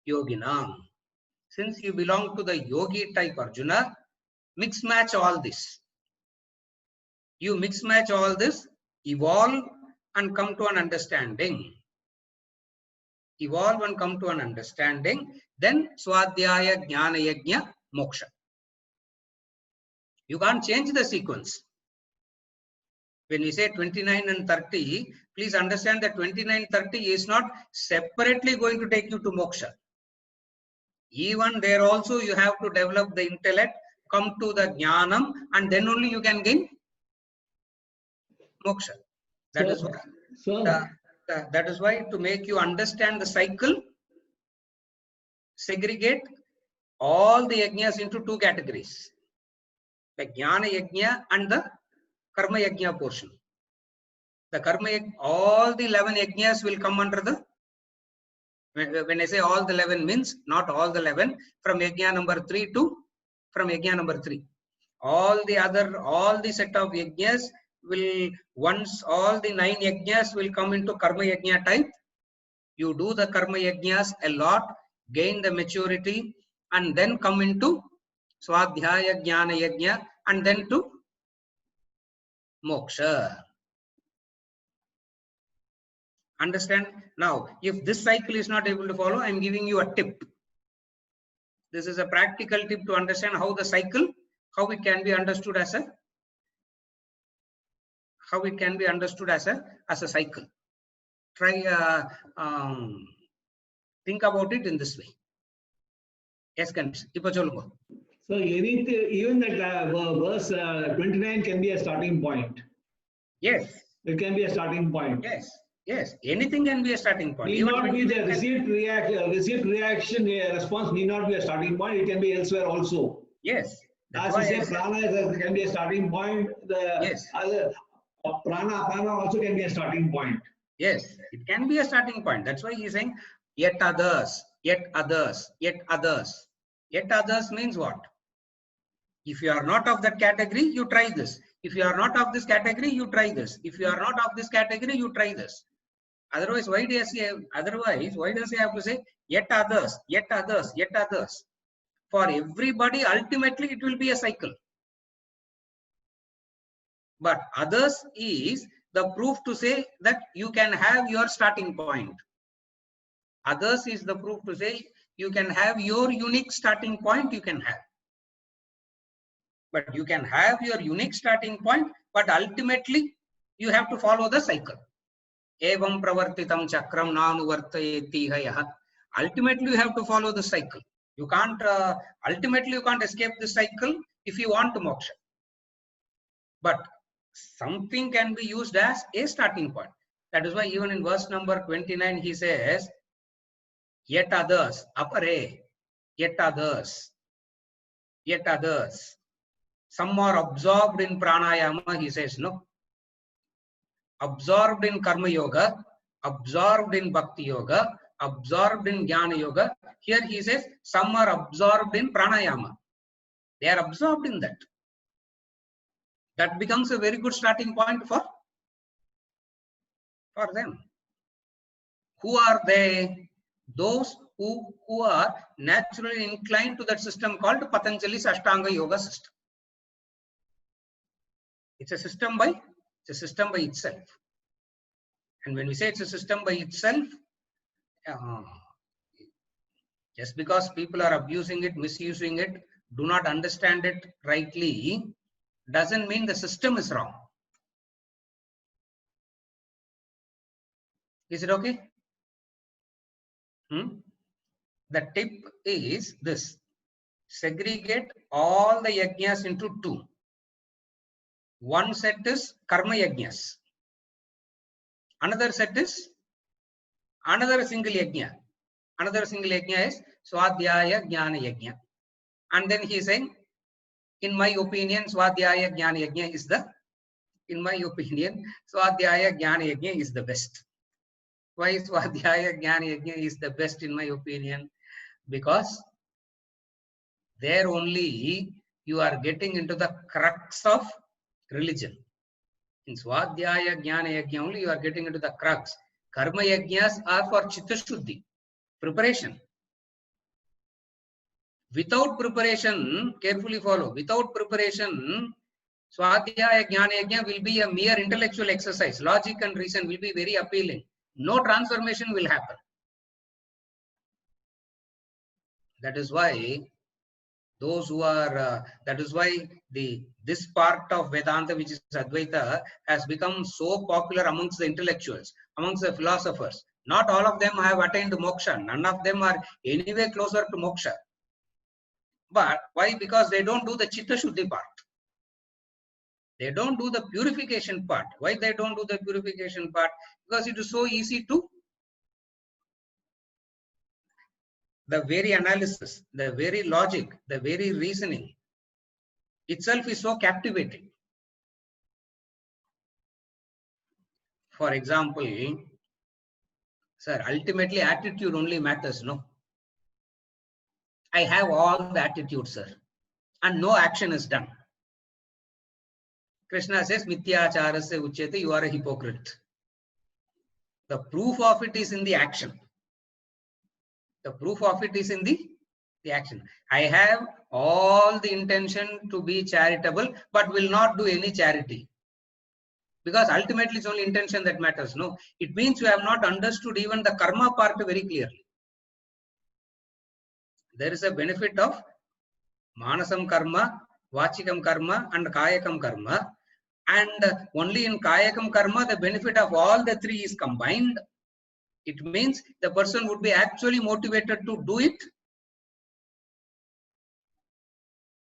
yoginam. Since you belong to the yogi type, Arjuna, mix match all this. You mix match all this, evolve and come to an understanding. Evolve and come to an understanding, then swadhyaya jnana yajna moksha. You can't change the sequence. When we say 29 and 30, please understand that 29-30 is not separately going to take you to moksha. Even there also you have to develop the intellect, come to the jnanam, and then only you can gain moksha. That is why to make you understand the cycle, segregate all the yajnas into two categories. The jnana yajna and the karma yajna portion. The karma yajna, all the 11 yajnas will come under the, when I say all the 11 means not all the 11, from yajna number 3 to, from yajna number 3. All the set of yajnas will, once all the 9 yajnas will come into karma yajna type. You do the karma yajnas a lot, gain the maturity, and then come into swadhyaya jnana yajna, and then to moksha. Understand? Now, if this cycle is not able to follow, I am giving you a tip. This is a practical tip to understand how the cycle, how it can be understood as a cycle. Try think about it in this way. Yes, Ganesh. So anything, even that verse 29 can be a starting point. Yes. It can be a starting point. Yes. Yes. Anything can be a starting point. Need not be the received reaction response need not be a starting point. It can be elsewhere also. Yes. As you say, prana can be a starting point. Yes. Prana, apana also can be a starting point. Yes, it can be a starting point. That's why he's saying, yet others, yet others, yet others. Yet others means what? If you are not of that category, you try this. If you are not of this category, you try this. If you are not of this category, you try this. Otherwise, why does he have to say, yet others, yet others, yet others? For everybody, ultimately, it will be a cycle. But others is the proof to say that you can have your starting point. Others is the proof to say you can have your unique starting point, you can have. But you can have your unique starting point, but ultimately you have to follow the cycle. Evam pravartitam chakram nanuvartayeti hayah. Ultimately you have to follow the cycle. You can't, ultimately you can't escape the cycle if you want to moksha. But something can be used as a starting point. That is why even in verse number 29 he says, yet others, apare, yet others, yet others. Some are absorbed in pranayama, he says, no. Absorbed in karma yoga, absorbed in bhakti yoga, absorbed in jnana yoga. Here he says, some are absorbed in pranayama. They are absorbed in that. That becomes a very good starting point for them. Who are they? Those who are naturally inclined to that system called Patanjali's Ashtanga Yoga system. It's a system by itself. And when we say it's a system by itself, just because people are abusing it, misusing it, do not understand it rightly, doesn't mean the system is wrong. Is it okay? The tip is this: segregate all the yajnas into two. One set is karma yajnas. Another set is another single yajna. Another single yajna is swadhyaya jnana yajna. And then he is saying, in my opinion, swadhyaya jnana yajna is the, swadhyaya jnana yajna is the best. Why swadhyaya jnana yajna is the best in my opinion? Because there only you are getting into the crux of religion. In swadhyaya jnana yajna only you are getting into the crux. Karma yajnas are for chitta shuddhi, preparation. Without preparation, carefully follow, without preparation, swadhyaya jnana yajna will be a mere intellectual exercise. Logic and reason will be very appealing. No transformation will happen. That is why those who are, that is why this part of Vedanta, which is Advaita, has become so popular amongst the intellectuals, amongst the philosophers. Not all of them have attained moksha. None of them are anyway closer to moksha. But why? Because they don't do the chitta shuddhi part. They don't do the purification part. Why they don't do the purification part? Because it is so easy to, the very analysis, the very logic, the very reasoning itself is so captivating. For example, sir, ultimately attitude only matters, no? I have all the attitude, sir, and no action is done. Krishna says, Mityacharasya uchyate, you are a hypocrite. The proof of it is in the action. The proof of it is in the action. I have all the intention to be charitable, but will not do any charity. Because ultimately it's only intention that matters. No, it means you have not understood even the karma part very clearly. There is a benefit of manasam karma, vachikam karma and kayakam karma. And only in kayakam karma, the benefit of all the three is combined. It means the person would be actually motivated to do it,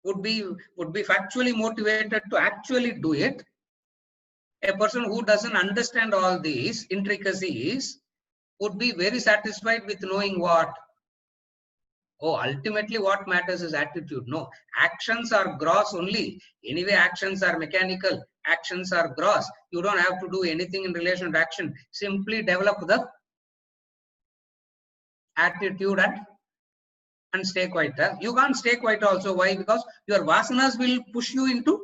would be factually motivated to actually do it. A person who doesn't understand all these intricacies would be very satisfied with knowing what? Oh, ultimately what matters is attitude. No, actions are gross only. Anyway, actions are mechanical. Actions are gross. You don't have to do anything in relation to action. Simply develop the attitude and stay quiet. You can't stay quiet also. Why? Because your vasanas will push you into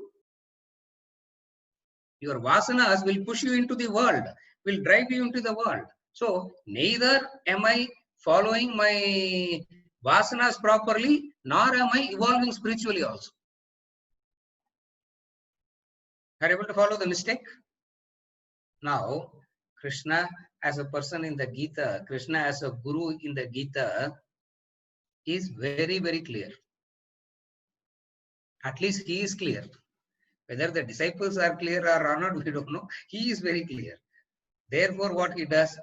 the world, will drive you into the world. So neither am I following my vasanas properly, nor am I evolving spiritually also. Are you able to follow the mistake? Now, Krishna as a person in the Gita, Krishna as a guru in the Gita is very, very clear. At least he is clear. Whether the disciples are clear or not, we don't know. He is very clear. Therefore, what he does,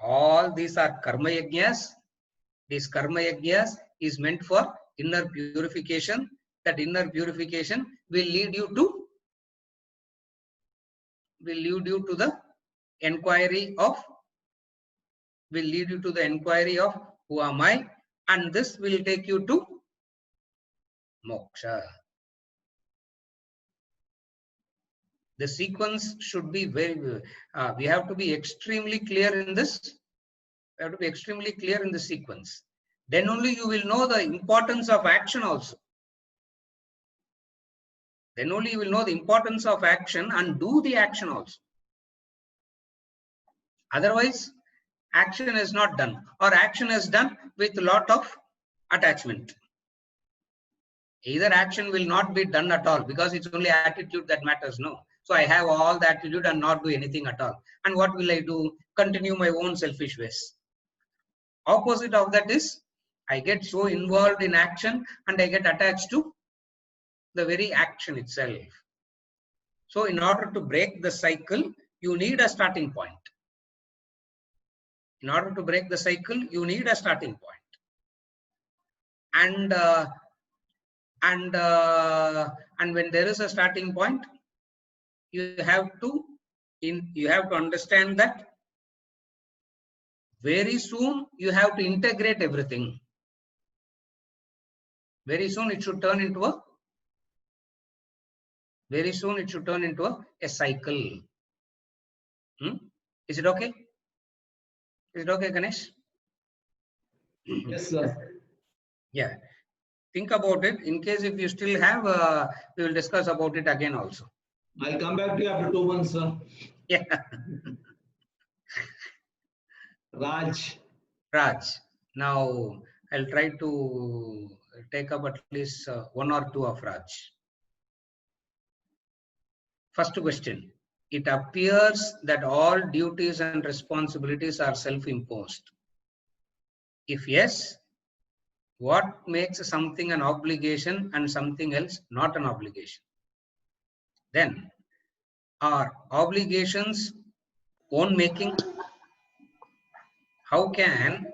all these are karma yajnas. This karma yajnas is meant for inner purification. That inner purification will lead you to the inquiry of who am I, and this will take you to moksha. The sequence should be very, we have to be extremely clear in this. We have to be extremely clear in the sequence. Then only you will know the importance of action also. Then only you will know the importance of action and do the action also. Otherwise, action is not done, or action is done with a lot of attachment. Either action will not be done at all because it's only attitude that matters. No. So I have all the attitude and not do anything at all. And what will I do? Continue my own selfish ways. Opposite of that is I get so involved in action and I get attached to the very action itself. So in order to break the cycle, you need a starting point. In order to break the cycle, you need a starting point. And when there is a starting point, you have to understand that very soon you have to integrate everything. Very soon it should turn into a cycle. Is it okay? Is it okay, Ganesh? Yes, sir. Yeah. Think about it. In case if you still have, we will discuss about it again also. I'll come back to you after 2 months, sir. Yeah. Raj. Now I'll try to take up at least one or two of Raj. First question. It appears that all duties and responsibilities are self-imposed. If yes, what makes something an obligation and something else not an obligation? Then, are obligations own making? How can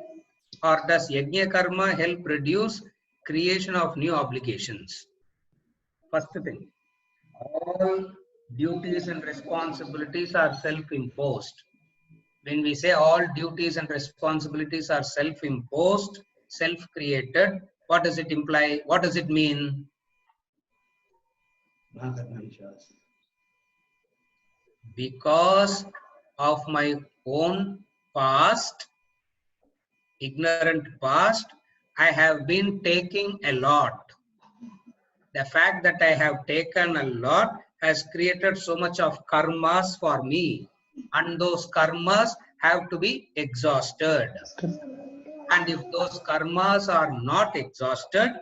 or does yajna karma help reduce creation of new obligations? First thing, all duties and responsibilities are self-imposed. When we say all duties and responsibilities are self-imposed, self-created, what does it imply? What does it mean? Because of my own past, ignorant past, I have been taking a lot. The fact that I have taken a lot has created so much of karmas for me, and those karmas have to be exhausted. And if those karmas are not exhausted,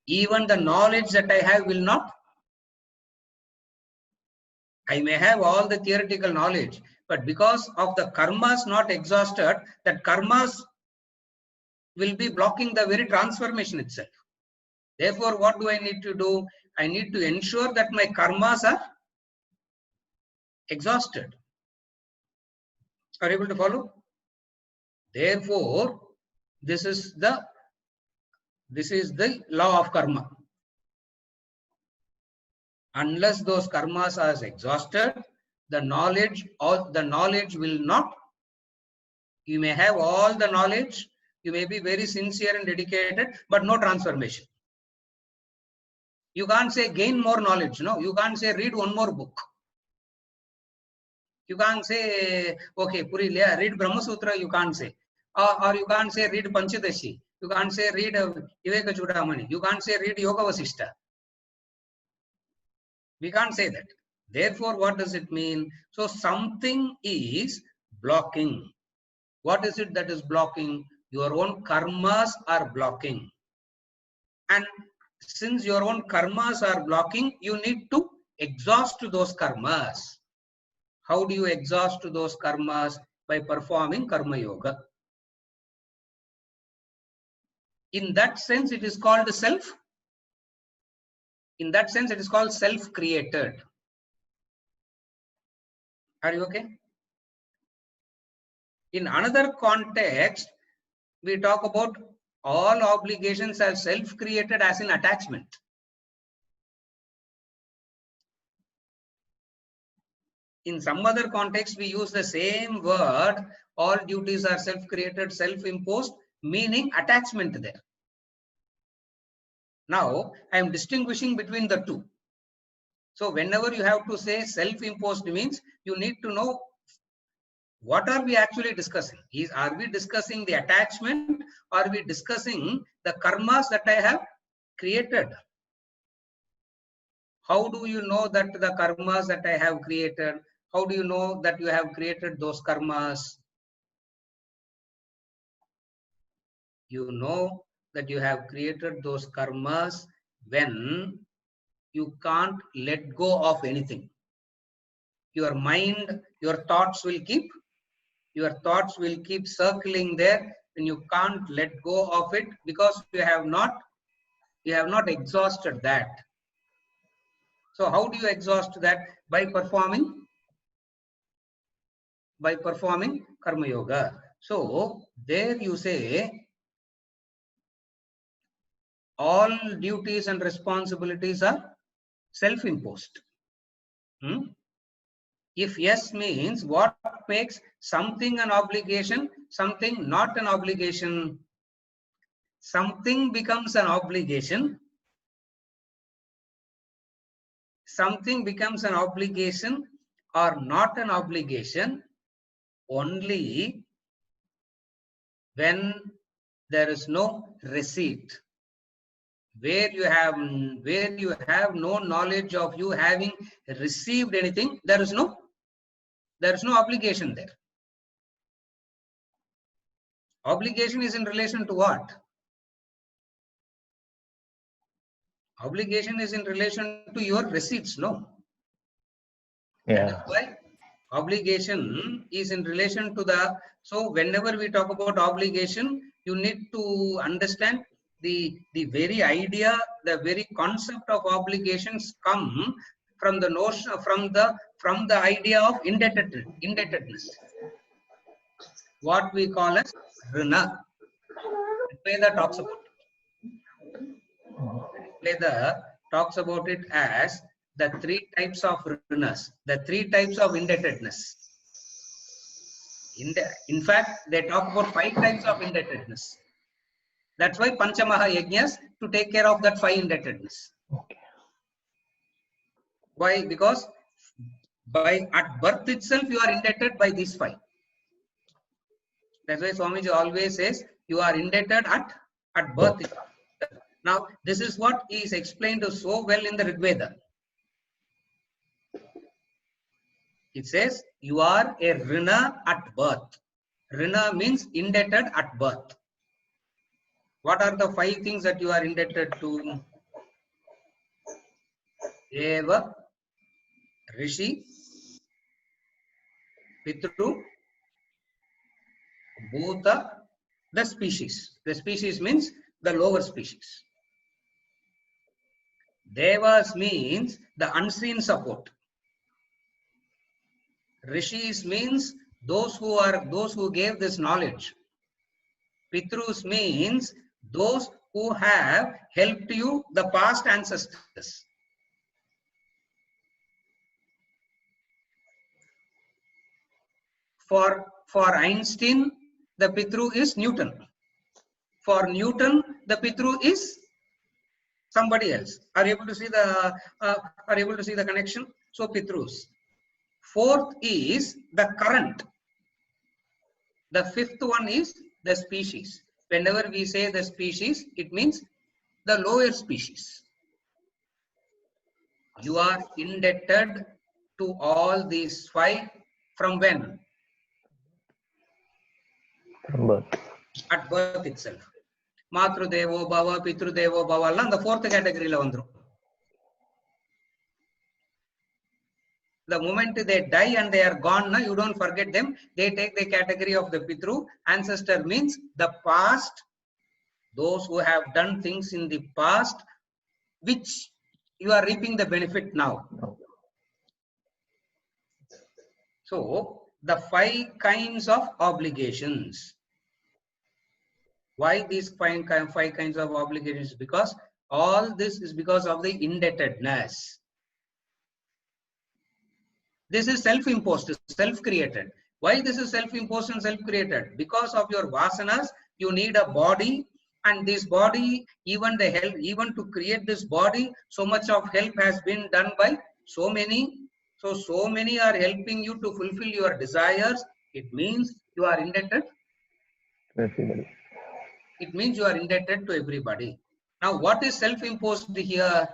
even the knowledge that I have will not. I may have all the theoretical knowledge, but because of the karmas not exhausted, that karmas will be blocking the very transformation itself. Therefore, what do I need to do? I need to ensure that my karmas are exhausted. Are you able to follow? Therefore, this is the law of karma. Unless those karmas are exhausted, the knowledge will not. You may have all the knowledge, you may be very sincere and dedicated, but no transformation. You can't say gain more knowledge, no. You can't say read one more book. You can't say, okay, Puri, read Brahma Sutra, you can't say. Or you can't say read Panchadashi. You can't say read Viveka Chudamani. You can't say read Yoga Vasishta. We can't say that. Therefore, what does it mean? So something is blocking. What is it that is blocking? Your own karmas are blocking. And since your own karmas are blocking, you need to exhaust those karmas. How do you exhaust those karmas? By performing karma yoga. In that sense, it is called self. In that sense, it is called self-created. Are you okay? In another context, we talk about all obligations as self-created as in attachment. In some other context, we use the same word, all duties are self-created, self-imposed, meaning attachment there. Now, I am distinguishing between the two. So, whenever you have to say self-imposed means, you need to know what are we actually discussing. Are we discussing the attachment, or are we discussing the karmas that I have created? How do you know that the karmas that I have created? How do you know that you have created those karmas? You know that you have created those karmas when you can't let go of anything. Your mind, your thoughts will keep circling there, and you can't let go of it because you have not exhausted that. So how do you exhaust that? By performing karma yoga. So there you say all duties and responsibilities are self-imposed. If yes means, what makes something an obligation, something not an obligation? Something becomes an obligation. Something becomes an obligation or not an obligation only when there is no receipt. Where you have no knowledge of you having received anything, there is no obligation there. Obligation is in relation to what? Obligation is in relation to your receipts, no? Yeah. That's why obligation is in relation to the. So whenever we talk about obligation, you need to understand the very idea, the very concept of obligations come from the notion, from the idea of indebtedness. What we call as rina. Veda talks about it. Veda talks about it as the 3 types of rinas, the 3 types of indebtedness. In fact, they talk about 5 types of indebtedness. That's why Panchamaha Yajnas, to take care of that 5 indebtedness. Okay. Why? Because at birth itself you are indebted by these 5. That's why Swamiji always says you are indebted at birth. Now, this is what is explained so well in the Rig Veda. It says, you are a Rina at birth. Rina means indebted at birth. What are the 5 things that you are indebted to? Eva, Rishi, Pitru, Bhuta, the species. The species means the lower species. Devas means the unseen support. Rishis means those who gave this knowledge. Pitrus means those who have helped you, the past ancestors. For Einstein, the Pitru is Newton. For Newton, the Pitru is somebody else. Are you able to see the connection? So Pitrus. 4th is the current. The 5th one is the species. Whenever we say the species, it means the lower species. You are indebted to all these 5 from when? From birth. At birth itself. Matru Devo Bhava, Pitru Devo Bhava, and the 4th category la vandru. The moment they die and they are gone, now you don't forget them. They take the category of the Pitru. Ancestor means the past, those who have done things in the past, which you are reaping the benefit now. No. So, the 5 kinds of obligations. Why these 5 kinds of obligations? Because all this is because of the indebtedness. This is self-imposed, self-created. Why this is self-imposed and self-created? Because of your vasanas, you need a body, and this body, even the help, even to create this body, so much of help has been done by so many. So many are helping you to fulfill your desires. It means you are indebted. Everybody. It means you are indebted to everybody. Now, what is self-imposed here?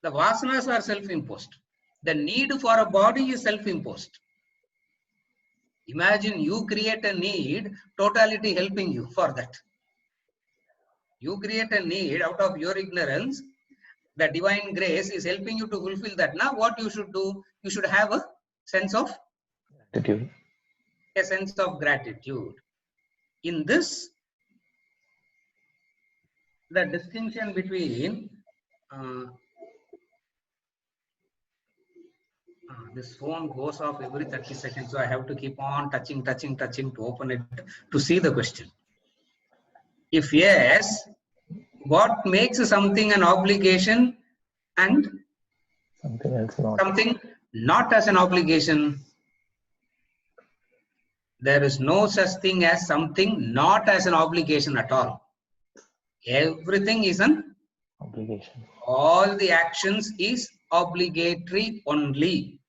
The vasanas are self-imposed. The need for a body is self-imposed. Imagine you create a need, totality helping you for that. You create a need out of your ignorance, the divine grace is helping you to fulfill that. Now what you should do? You should have a sense of Gratitude. A sense of gratitude. In this, the distinction between this phone goes off every 30 seconds, so I have to keep on touching to open it to see the question. If yes, what makes something an obligation and Something else not. something not as an obligation? There is no such thing as something not as an obligation at all. Everything is an Obligation. all the actions is obligatory only.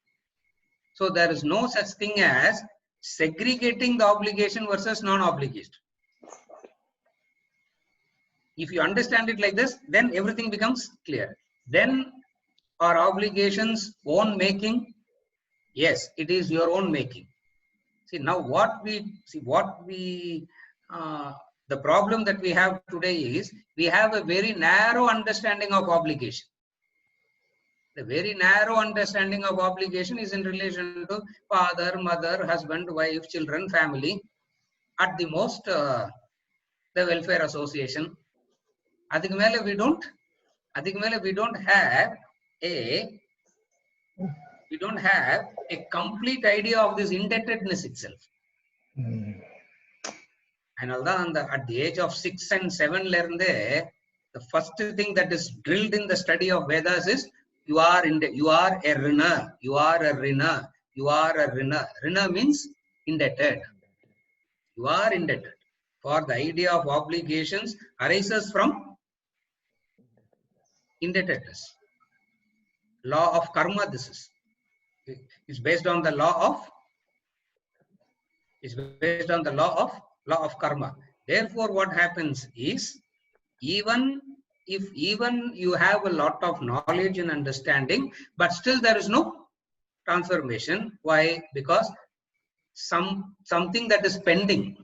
So there is no such thing as segregating the obligation versus non-obligation. If you understand it like this, then everything becomes clear. Then are obligations own making? Yes, it is your own making. See, now the problem that we have today is we have a very narrow understanding of obligation. The very narrow understanding of obligation is in relation to father, mother, husband, wife, children, family. At the most, the welfare association. Adhik we don't have a complete idea of this indebtedness itself. And at the age of 6 and 7, the first thing that is drilled in the study of Vedas is you are a rina, you are a rina, you are a rina. Rina means indebted. You are indebted. For the idea of obligations arises from indebtedness. Law of karma, this is. It's based on the law of karma. Therefore, what happens is Even if you have a lot of knowledge and understanding, but still there is no transformation. Why? Because something that is pending,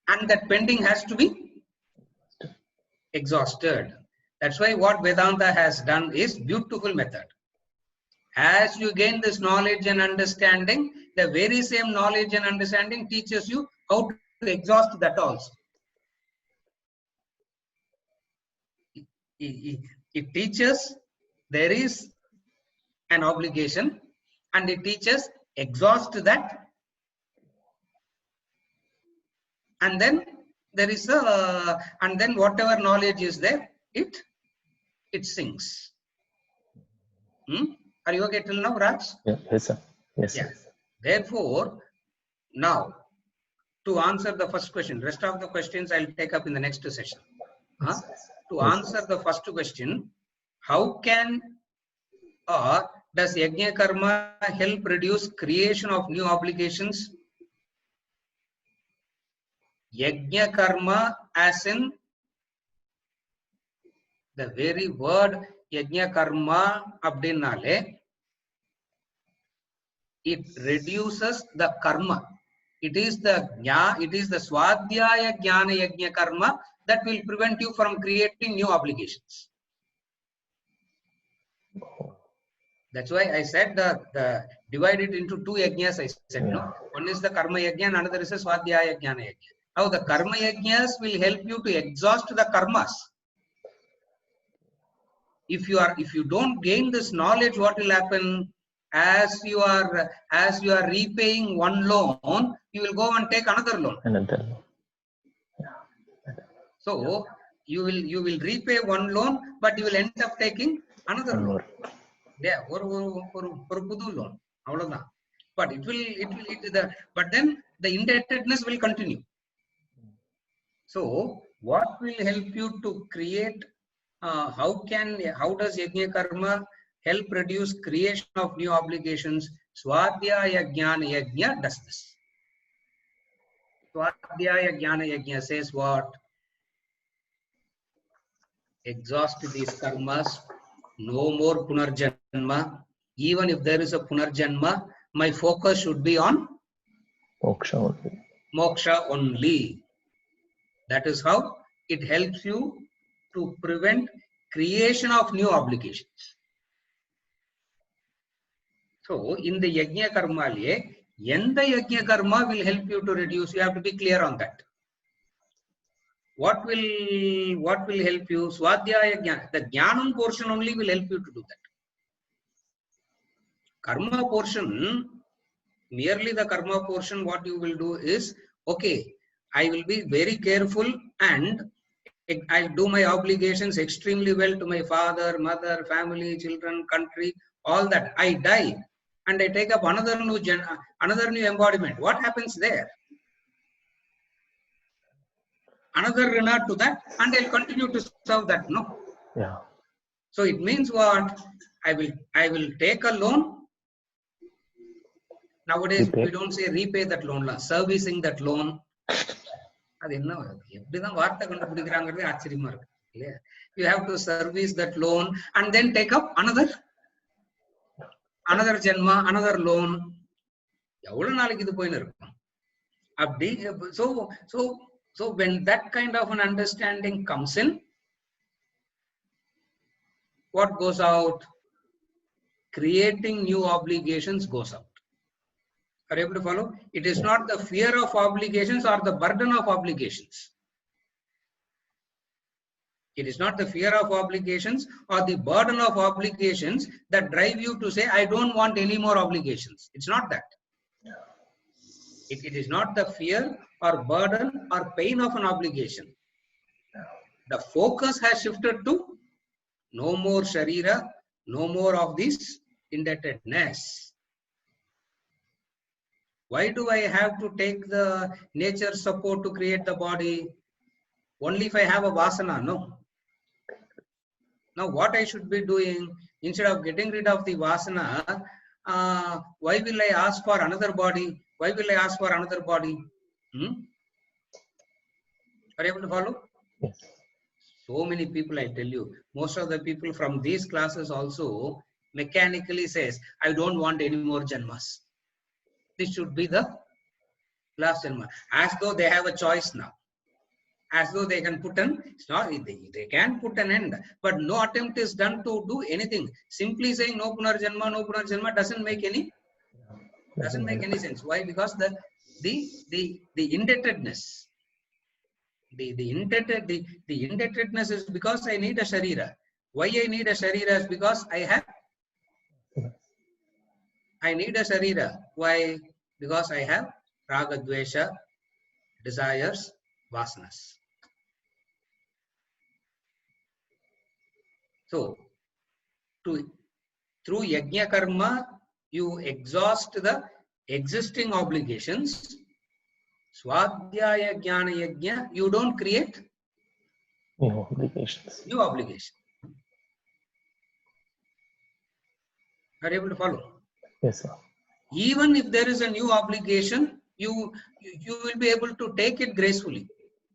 and that pending has to be exhausted. That's why what Vedanta has done is beautiful method. As you gain this knowledge and understanding, the very same knowledge and understanding teaches you how to exhaust that also. It teaches there is an obligation, and it teaches exhaust that, and then there is a, and then whatever knowledge is there, it sinks. Are you okay till now, Raj? Yeah, yes, sir. Yes, Yeah. yes. Therefore, now to answer the first question, rest of the questions I'll take up in the next session. Yes, To yes, answer the first question, how can or does Yajna Karma help reduce creation of new obligations? Yajna Karma, as in the very word Yajna Karma abdinale, it reduces the karma. It is the Swadhyaya Jnana Yajna Karma that will prevent you from creating new obligations. That's why I said the divide it into two yajnas. I said, Yeah. no. One is the karma yajna, and another is the Swadhyaya Jnana Yajna. Now the karma yajnas will help you to exhaust the karmas. If you don't gain this knowledge, what will happen? As you are repaying one loan, you will go and take another loan. Another. So you will repay one loan, but you will end up taking another One loan. more. Yeah, or pudu loan. But but then the indebtedness will continue. So what will help you to create? How does Yajna Karma help reduce creation of new obligations? Swadhyaya Jnana Yajna does this. Swadhyaya Jnana Yajna says what? Exhaust these karmas, no more punarjanma. Even if there is a punarjanma, my focus should be on Moksha only. moksha only. That is how it helps you to prevent creation of new obligations. So, in the Yajna Karma, Yenda Yajna Karma will help you to reduce. You have to be clear on that. What will help you? Swadhyaya Jnana. The Jnanam portion only will help you to do that. Karma portion, merely the karma portion, what you will do is, okay, I will be very careful and I'll do my obligations extremely well to my father, mother, family, children, country, all that. I die and I take up another new embodiment. What happens there? Another rena to that, and I'll continue to serve that. No. Yeah. So it means what? I will take a loan. Nowadays Repay. we don't say repay that loan, servicing that loan. You have to service that loan and then take up another janma, another loan. So when that kind of an understanding comes in, what goes out? Creating new obligations goes out. Are you able to follow? It is not the fear of obligations or the burden of obligations. It is not the fear of obligations or the burden of obligations that drive you to say, I don't want any more obligations. It's not that. It is not the fear or burden or pain of an obligation. The focus has shifted to no more sharira, no more of this indebtedness. Why do I have to take the nature support to create the body? Only if I have a vasana, no. Now what I should be doing, instead of getting rid of the vasana, why will I ask for another body? Why will I ask for another body? Are you able to follow? Yes. So many people, I tell you, most of the people from these classes also mechanically says, I don't want any more Janmas. This should be the last Janma. As though they have a choice now. As though they can put it's not, they can put an end, but no attempt is done to do anything. Simply saying no Punarjanma doesn't make any sense. Why? Because the indebtedness, the indebtedness is because I need a Sharira. Why I need a Sharira is because I need a Sharira. Why? Because I have Raga, Dvesha, desires, Vasanas. So, through Yajna Karma, you exhaust the existing obligations. Swadhyaya Jnana Yajna, you don't create New obligations. new obligation. Are you able to follow? Yes, sir. Even if there is a new obligation, you will be able to take it gracefully.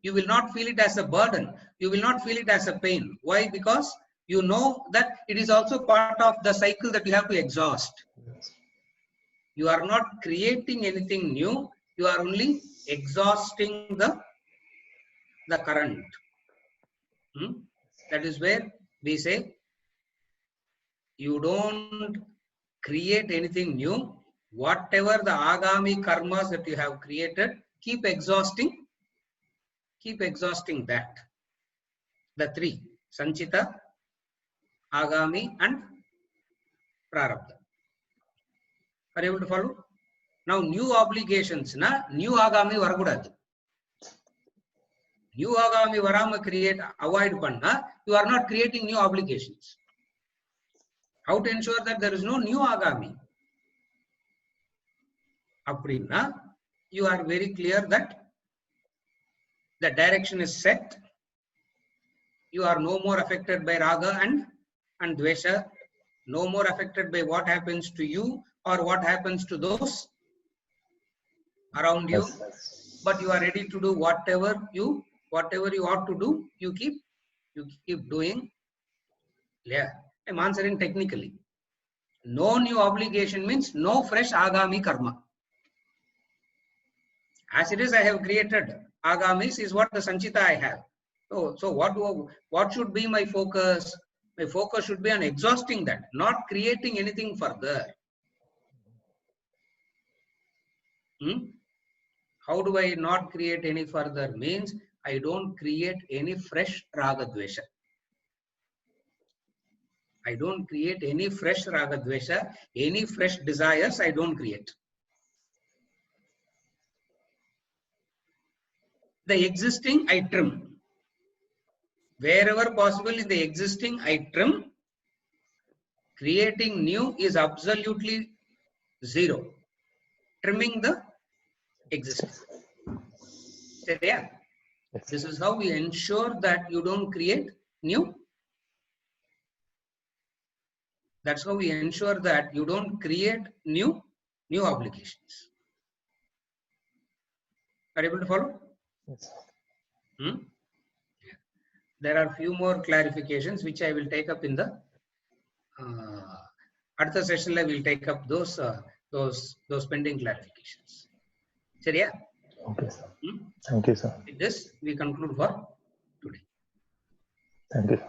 You will not feel it as a burden. You will not feel it as a pain. Why? Because you know that it is also part of the cycle that you have to exhaust. Yes. You are not creating anything new. You are only exhausting the current. That is where we say you don't create anything new. Whatever the agami karmas that you have created, keep exhausting that. The three, Sanchita, Agami and Prarabdha. Are you able to follow? Now new obligations, new Agami varagudadu. New Agami varama create, avoid panna, you are not creating new obligations. How to ensure that there is no new Agami? Aprinna, you are very clear that the direction is set. You are no more affected by Raga and Dvesha, no more affected by what happens to you or what happens to those around you. Yes. But you are ready to do whatever you ought to do. You keep doing. Yeah, I'm answering technically. No new obligation means no fresh agami karma. As it is, I have created agamis is what the sanchita I have. So what should be my focus? My focus should be on exhausting that, not creating anything further. How do I not create any further? Means I don't create any fresh raga dvesha. I don't create any fresh raga dvesha, any fresh desires I don't create. The existing I trim. Wherever possible in the existing I trim. Creating new is absolutely zero. Trimming the existing. Say yeah. Yes. This is how we ensure that you don't create new. That's how we ensure that you don't create new obligations. Are you able to follow? Yes. There are few more clarifications which I will take up in the other session. I will take up those pending clarifications. Seriya? Okay, sir. Thank you, sir. With this, we conclude for today. Thank you.